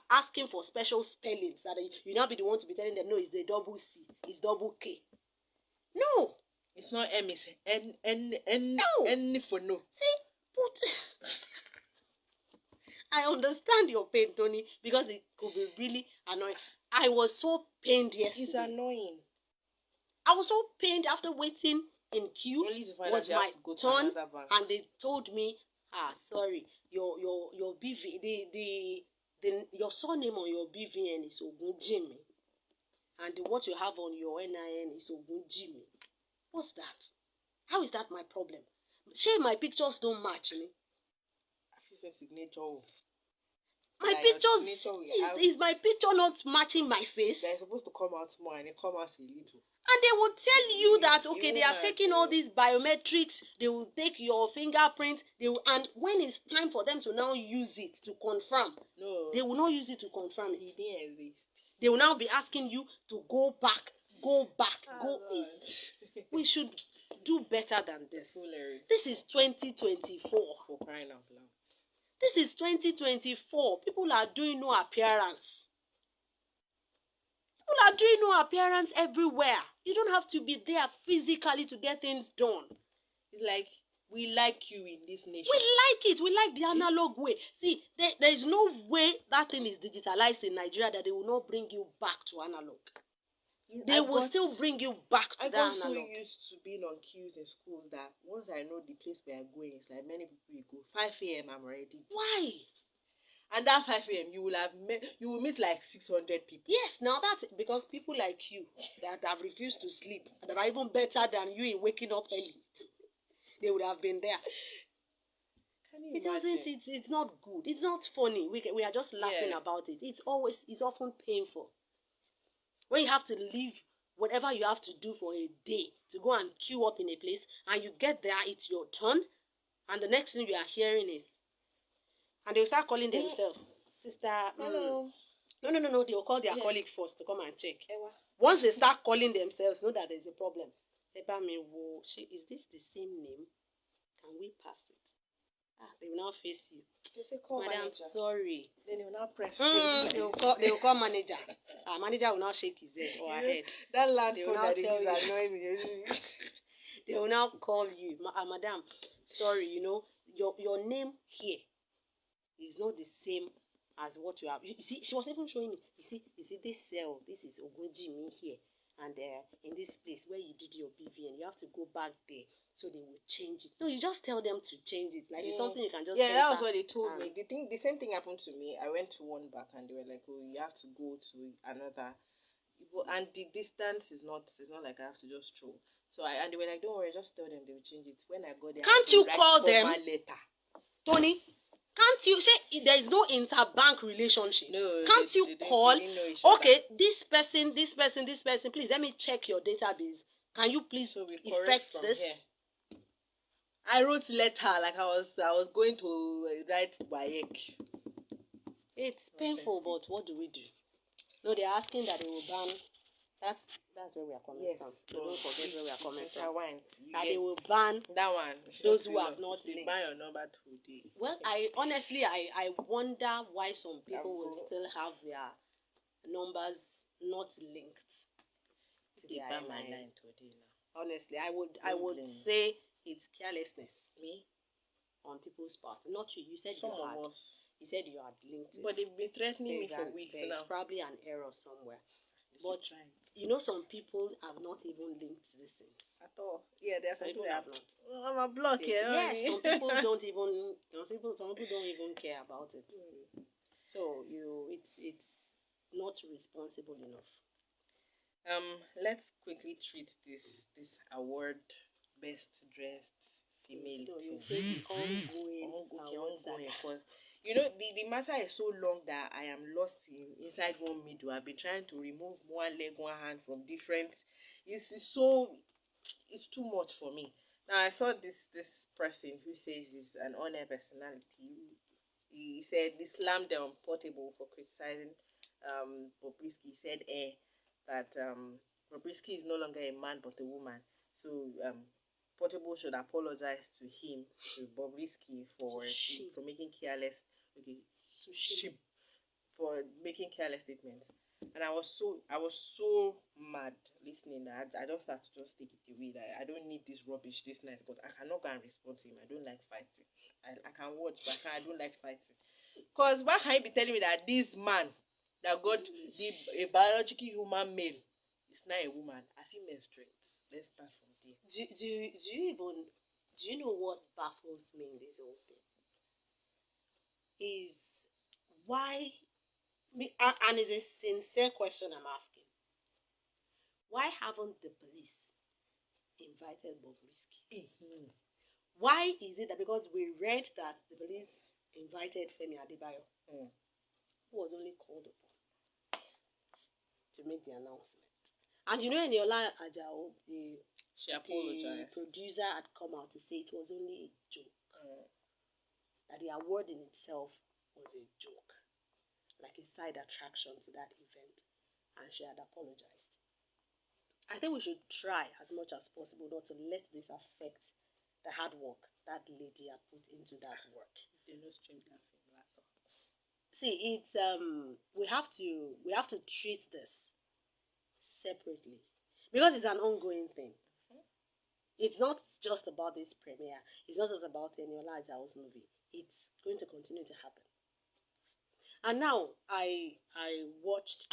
asking for special spellings that you now be the one to be telling them, no, it's the double C, it's double K. No. It's not M, it's N for no. See, I understand your pain, Tony, because it could be really annoying. I was so pained yesterday. It's annoying. I was so pained after waiting in queue. Was my turn, and they told me, sorry, your BV, your surname on your BVN is Ogunjimi, and what you have on your NIN is Ogunjimi. What's that? How is that my problem? Share my pictures don't match me. I feel signature. My pictures is my picture not matching my face? They're supposed to come out more and they come out a little. And they will tell you that okay, they are taking all these biometrics, they will take your fingerprint, and when it's time for them to now use it to confirm, they will not use it to confirm it. It didn't exist. They will now be asking you to go back. We should do better than this. This is 2024. For crying out loud. This is 2024. People are doing no appearance. People are doing no appearance everywhere. You don't have to be there physically to get things done. It's like, we like you in this nation. We like it. We like the analog way. See, there is no way that thing is digitalized in Nigeria that they will not bring you back to analog. They will still bring you back to that analog. I got so used to being on queues in schools that once I know the place we are going, it's like many people will go. 5 a.m. I'm already. Why? And that 5 a.m. you will meet like 600 people. Yes, now that's because people like you that have refused to sleep, that are even better than you in waking up early, they would have been there. It doesn't. It's not good. It's not funny. We are just laughing about it. It's often painful. When you have to leave whatever you have to do for a day to go and queue up in a place, and you get there, it's your turn, and the next thing you are hearing is, and they'll start calling themselves, sister. Hello. No. They will call their colleague first to come and check. Once they start calling themselves, know that there's a problem. Is this the same name? Can we pass it? They will now face you. They say, call Madam, manager. Sorry. Then they will now press. They will call manager. Manager will now shake his head or her head. That loud phone that is annoying me. They will now call you, Madam. Sorry, your name here is not the same as what you have. You see, she was even showing me. You see this cell. This is Ogunjimi here, and in this place where you did your BVN, you have to go back there. So they will change it. No, you just tell them to change it. Like it's something you can just. Yeah, that was what they told me. The same thing happened to me. I went to one back and they were like, "Oh, you have to go to another," and the distance is not like I have to just throw. So and they were like, "Don't worry, just tell them they will change it." When I got there, can't you call them? Letter. Tony, Can't you say there is no interbank relationship? No, Can't you call? they didn't know each other. Okay, this person, please let me check your database. Can you please So we effect from this? here. I wrote letter like I was going to write WAEC. It's painful, but what do we do? No, they're asking that they will ban. That's where we are coming from. So don't forget where we are coming from. That they will ban that one. those who have not linked. Ban your number today. Well, I honestly wonder why some people will still have their numbers not linked to They their ban my NIN. line today now. Honestly, I would say it's carelessness. Me? On people's part. Not you. You said Some you of had. us. You said you had linked it. But they've been threatening me for weeks There's now. probably an error somewhere. But Try it. you know, some people have not even linked these things. At all. Yeah, there's Some some people people that have not. I'm a block here. Yes, some people don't even. Some people don't even care about it. So it's not responsible enough. Let's quickly treat this award, best dressed female. No, you thing. say ongoing awards saga. Because you know the matter is so long that I am lost inside one middle. I've been trying to remove one leg, one hand from different. It's too much for me. Now I saw this person who says he's an honor personality. He said he slammed them Portable for criticizing Bobrisky. He said that Bobrisky is no longer a man but a woman. So Portable should apologize to him, to Bobrisky for making careless for making careless statements. And I was so mad listening that I just had to just take it away. That I don't need this rubbish this night, but I cannot go and respond to him. I don't like fighting. I can watch, but I don't like fighting. Because why can't you be telling me that this man that got a biological human male is not a woman, a female strength? Let's start from there. Do you know what baffles me in this whole thing? Is why, and it's a sincere question I'm asking. Why haven't the police invited Bobrisky? Why is it that because we read that the police invited Femi Adebayo, who was only called upon to make the announcement? And you know, Eniola Ajao, the producer, had come out to say it was only a joke. That the award in itself was a joke, like a side attraction to that event, and she had apologized. I think we should try as much as possible not to let this affect the hard work that lady had put into that work. See, it's we have to treat this separately because it's an ongoing thing. It's not just about this premiere. It's not just about Eniola Ajao's movie. It's going to continue to happen. And now I actually watched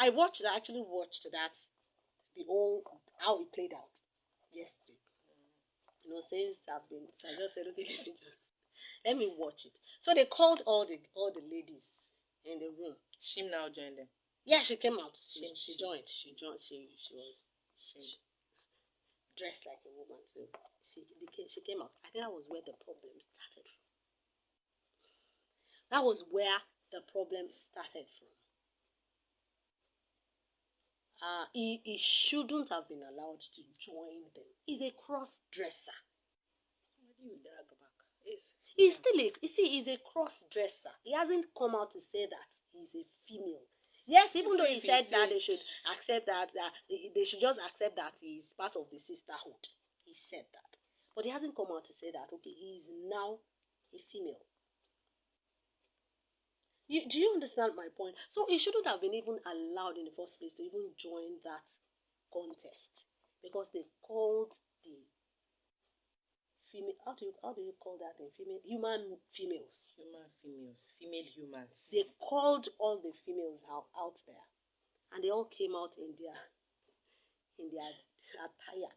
that how it played out yesterday. You know, since I just said okay, let me watch it. So they called all the ladies in the room. She now joined them. Yeah, she came out. She joined. She was dressed like a woman. So she came out. I think that was where the problem started from. That was where the problem started from. He shouldn't have been allowed to join them. He's a cross-dresser. What do you drag back? He's a cross-dresser. He hasn't come out to say that he's a female. Yes, even though he said that they should accept that they should just accept that he's part of the sisterhood. He said that. But he hasn't come out to say that, okay, he is now a female. Do you understand my point? So he shouldn't have been even allowed in the first place to even join that contest because they called the female. How do you call that in female? Human females. Female humans. They called all the females out there, and they all came out in their attires.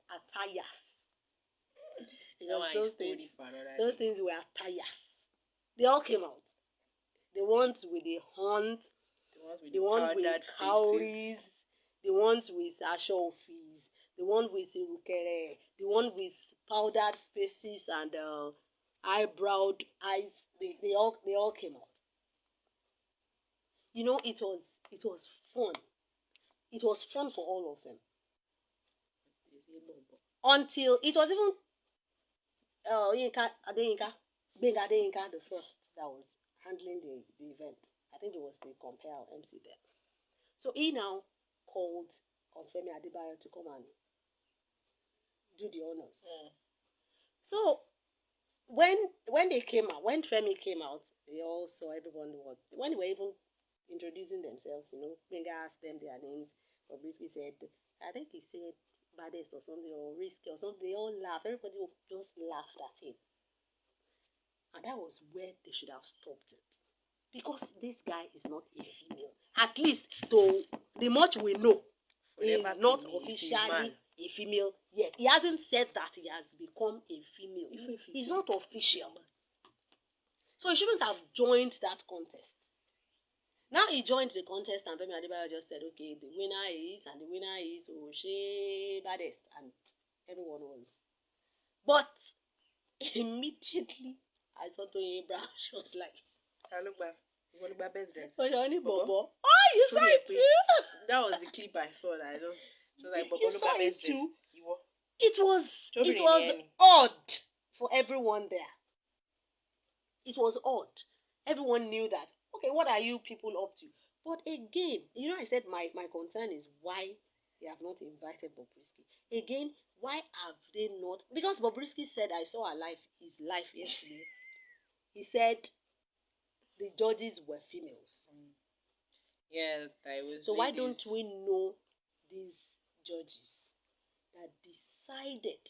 Those things were attires. They all came out. The ones with the horns, the ones with cowries, the ones with ashofis, the one with irukere, the one with powdered faces and eyebrowed, eyes. They all came out. You know, it was fun. It was fun for all of them. Until it was even Benga Adeyinka, the first that was handling the event. I think it was the compare MC there. So he now called on Femi Adebayo to come and do the honors. So when they came out, when Femi came out, they all saw everyone when they were even introducing themselves, you know, Benga asked them their names. Bobrisky said, I think he said baddest or something, or risky or something. They all laughed. Everybody just laughed at him. And that was where they should have stopped it. Because this guy is not a female. At least, though, the much we know, he is not officially a female yet. He hasn't said that he has become a female. He's not official. So he shouldn't have joined that contest. Now he joined the contest and Femi Adebayo just said, okay, the winner is Oshe Baddest. And everyone was. But immediately, I saw Tony Brown. She was like, I look back. You want to buy best dress? So Johnny Bobo. Oh, you saw it too? That was the clip I saw. That I just was like, you saw it too? It was End. odd for everyone there. It was odd. Everyone knew that. Okay, what are you people up to? But again, you know, I said my concern is why they have not invited Bobrisky. Again, why have they not? Because Bobrisky said, I saw his life yesterday. He said the judges were females. Yeah, I was. So why don't we know these judges that decided?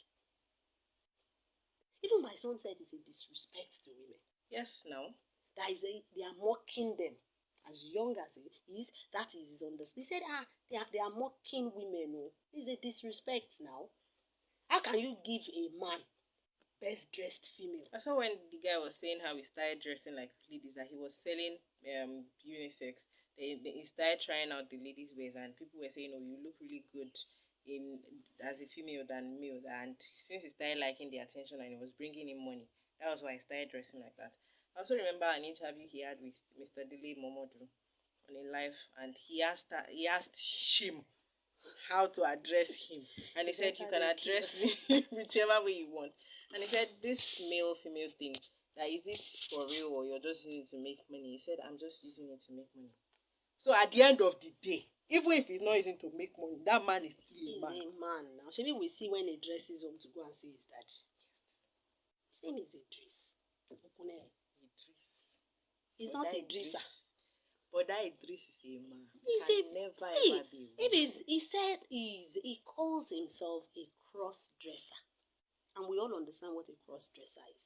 Even my son said it's a disrespect to women. Yes, no. They are mocking them as young as he is. That is his understanding. He said, they are mocking women. Oh, this is a disrespect now. How can you give a man best dressed female? I saw when the guy was saying how he started dressing like ladies, that he was selling unisex. He started trying out the ladies' ways, and people were saying, "Oh, you look really good as a female than male." And since he started liking the attention and it was bringing him money, that was why he started dressing like that. I also remember an interview he had with Mr. Dele Momodu on a live, and he asked him how to address him, and he said, "You can address me whichever way you want." And he said, "This male-female thing, that is it for real or you're just using it to make money?" He said, "I'm just using it to make money." So at the end of the day, even if he's not using it to make money, that man is still a man. He's a man now. Maybe we see when he dresses home to go and see his dad. His name is Idris. He's not Idrissa. But that Idris is a man. He calls himself a cross-dresser. And we all understand what a cross-dresser is.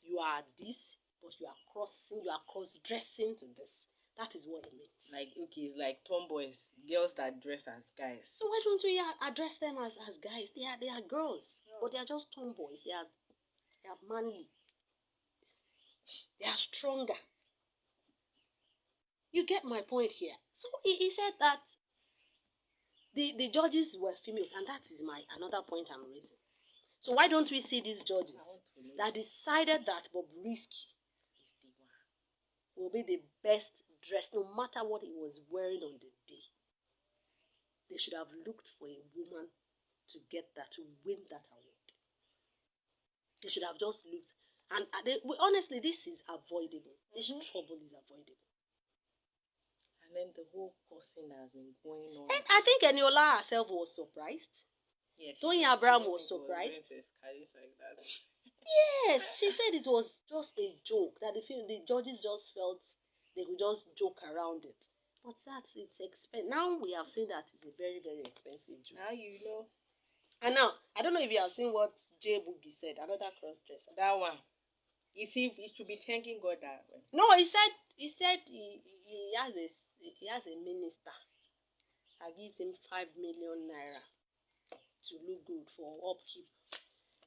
You are this, but you are cross-dressing to this. That is what it means. Like, okay, it's like tomboys, girls that dress as guys. So why don't we address them as guys? They are girls, but they are just tomboys. They are manly. They are stronger. You get my point here. So he said that the judges were females, and that is another point I'm raising. So why don't we see these judges that decided that Bobrisky will be the best dressed, no matter what he was wearing on the day? They should have looked for a woman to get that, to win that award. They should have just looked. And honestly, this is avoidable. This trouble is avoidable. And then the whole cursing that has been going on. And I think Eniola herself was surprised. Yeah, Tony Abraham was surprised. Like that. Yes, she said it was just a joke, that the judges just felt they could just joke around it. But it's expensive. Now we have seen that it's a very, very expensive joke. Now you know. And now, I don't know if you have seen what Jay Boogie said, another cross-dresser. That one. You see, he should be thanking God that way. No, he said he has a minister that gives him 5 million naira to look good for upkeep.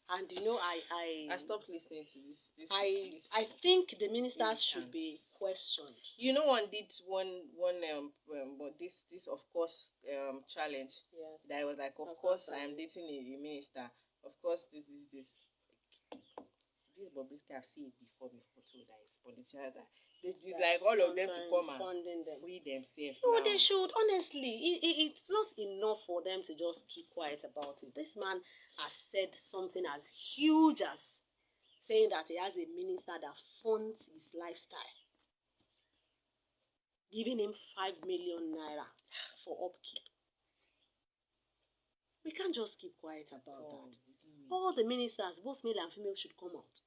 And you know, I stopped listening to this. I think the ministers should be questioned. You know, one did one but this of course challenge. Yeah. That I was like, of course I am dating a minister. Of course this this Bobrisky I've seen it before too, that is politicians that it's like all of them to come and funding them. free themselves. No, now. they should. Honestly, it's not enough for them to just keep quiet about it. This man has said something as huge as saying that he has a minister that funds his lifestyle, giving him 5 million naira for upkeep. We can't just keep quiet about that. All the ministers, both male and female, should come out.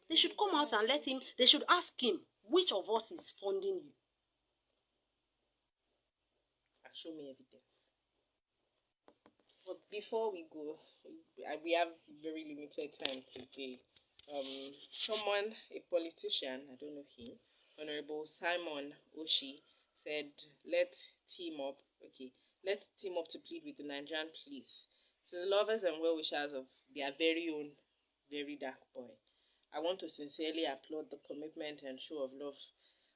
They should come out and they should ask him, which of us is funding you? And show me evidence. But before we go, we have very limited time today. Someone, a politician, I don't know him, Honorable Simon Oshi, said, let's team up to plead with the Nigerian police. To the lovers and well-wishers of their very own, very dark boy, I want to sincerely applaud the commitment and show of love.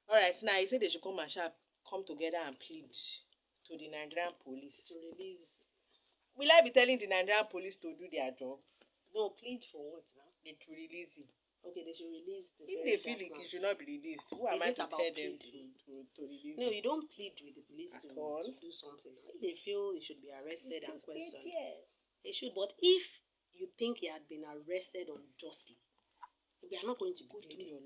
Alright, now he said they should come together and plead to the Nigerian police to release. Will I be telling the Nigerian police to do their job? No, plead for what now? They to release him. Okay, they should release the If they feel it should not be released, who am I to tell them to release No, him? you don't plead with the police to do something. If they feel he should be arrested and questioned, they should. But if you think he had been arrested unjustly, we are not going to be pleading. Your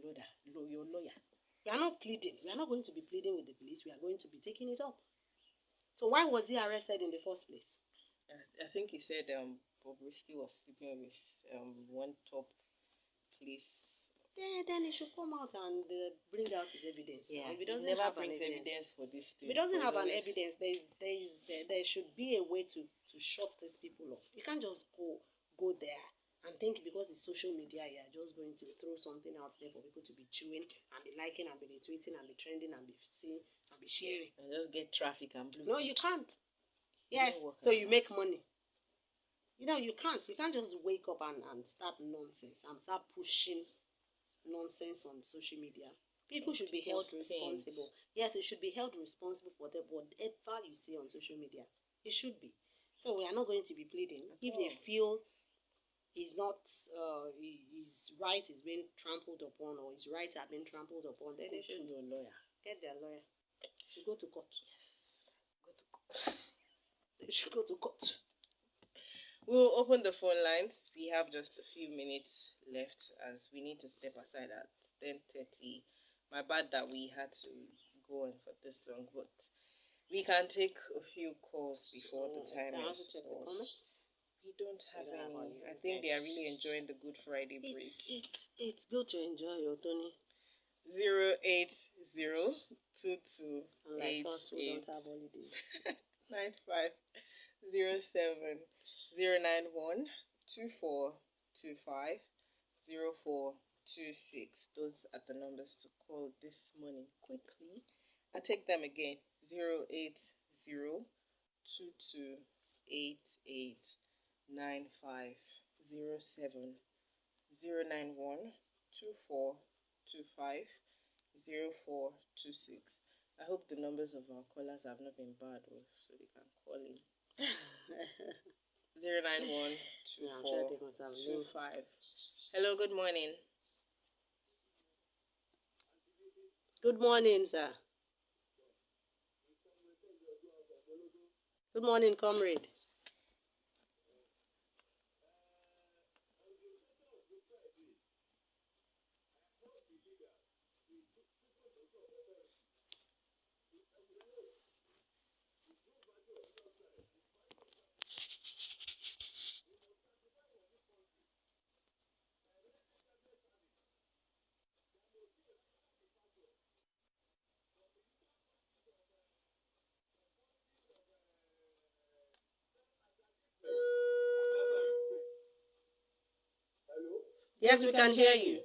lawyer. We are not pleading. We are not going to be pleading with the police. We are going to be taking it up. So why was he arrested in the first place? I think he said Bobrisky was sleeping with one top police. Yeah, then he should come out and bring out his evidence. Yeah, if he doesn't never have an brings evidence for this thing. If he doesn't have an evidence, there should be a way to shut these people up. You can't just go there and think because it's social media, you're just going to throw something out there for people to be chewing and be liking and be retweeting and be trending and be seeing and be sharing. And just get traffic and blue. No, you can't. Yes, so you make money. You can't. You can't just wake up and start nonsense and start pushing nonsense on social media. People should be held responsible. Yes, you should be held responsible for whatever you see on social media. It should be. So we are not going to be pleading. If they feel his right is being trampled upon or his rights are being trampled upon, then they should get their lawyer. They should go to court. They should go to court. We'll open the phone lines. We have just a few minutes left as we need to step aside at 10:30. My bad that we had to go on for this long, but we can take a few calls before the time is check the comments. We don't have any. I think they are really enjoying the Good Friday break. It's good to enjoy your Tony. 0802288 Unlike us, we don't have holidays. 9507 091 2425 0426. Those are the numbers to call this morning. Quickly, I take them again. 0802288 9507 091 2425 0426. I hope the numbers of our callers have not been bad, so they can call in. 091 2425. Hello, good morning. Good morning, sir. Good morning, comrade. Yes, we can hear you.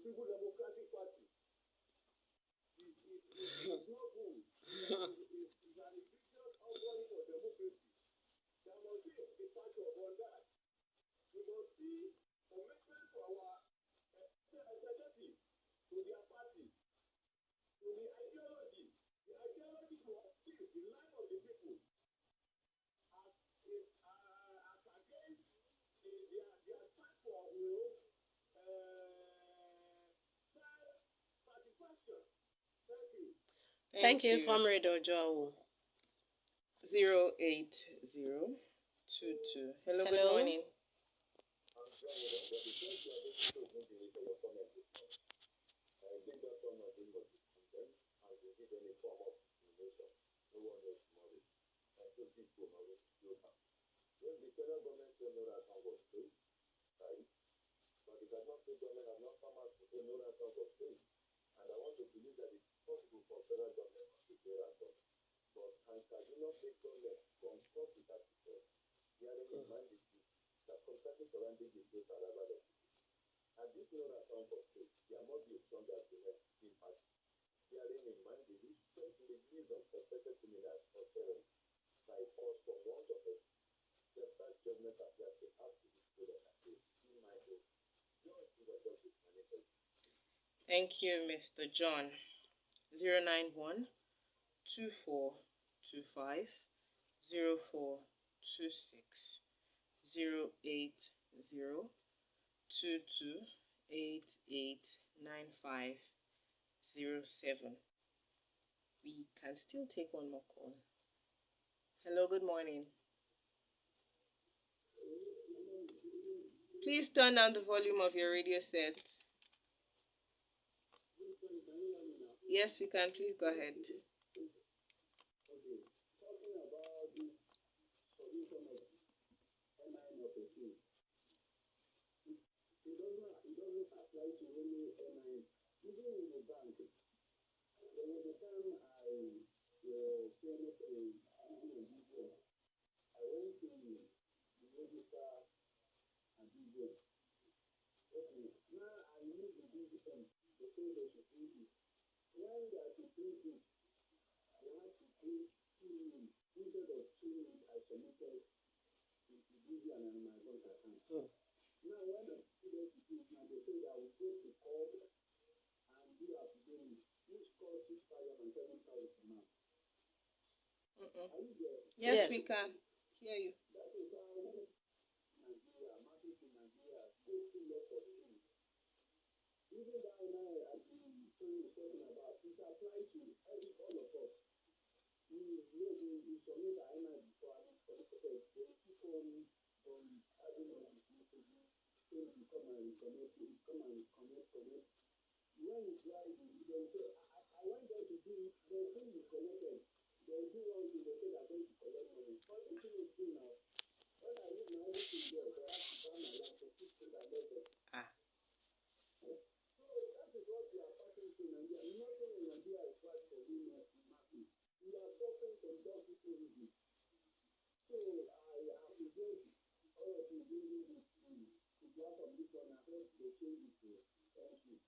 People Democratic Party. Thank you, Comrade Ojo. 08022. Hello, good Hello. morning. Thank you, Mr. John. 091 2425 0426 080 22889507. We can still take one more call. Hello, good morning. Please turn down the volume of your radio set. Yes, we can. Please go ahead. Yes, we can hear you.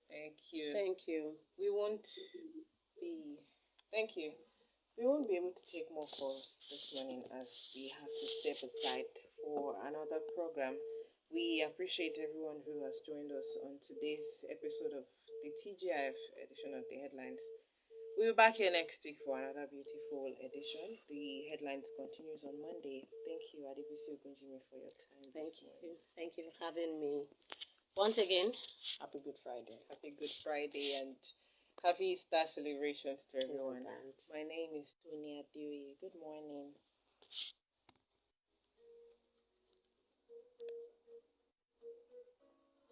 Thank you. Thank you. We won't be. Thank you. We won't be able to take more calls this morning as we have to step aside for another program. We appreciate everyone who has joined us on today's episode of the TGIF edition of the Headlines. We'll be back here next week for another beautiful edition. The Headlines continues on Monday. Thank you, Adebisi Ogunjimi, for your time. Thank you. Thank you for having me. Once again, happy Good Friday. Happy Good Friday and happy Easter celebrations to everyone. My name is Tony Adeoye. Good morning.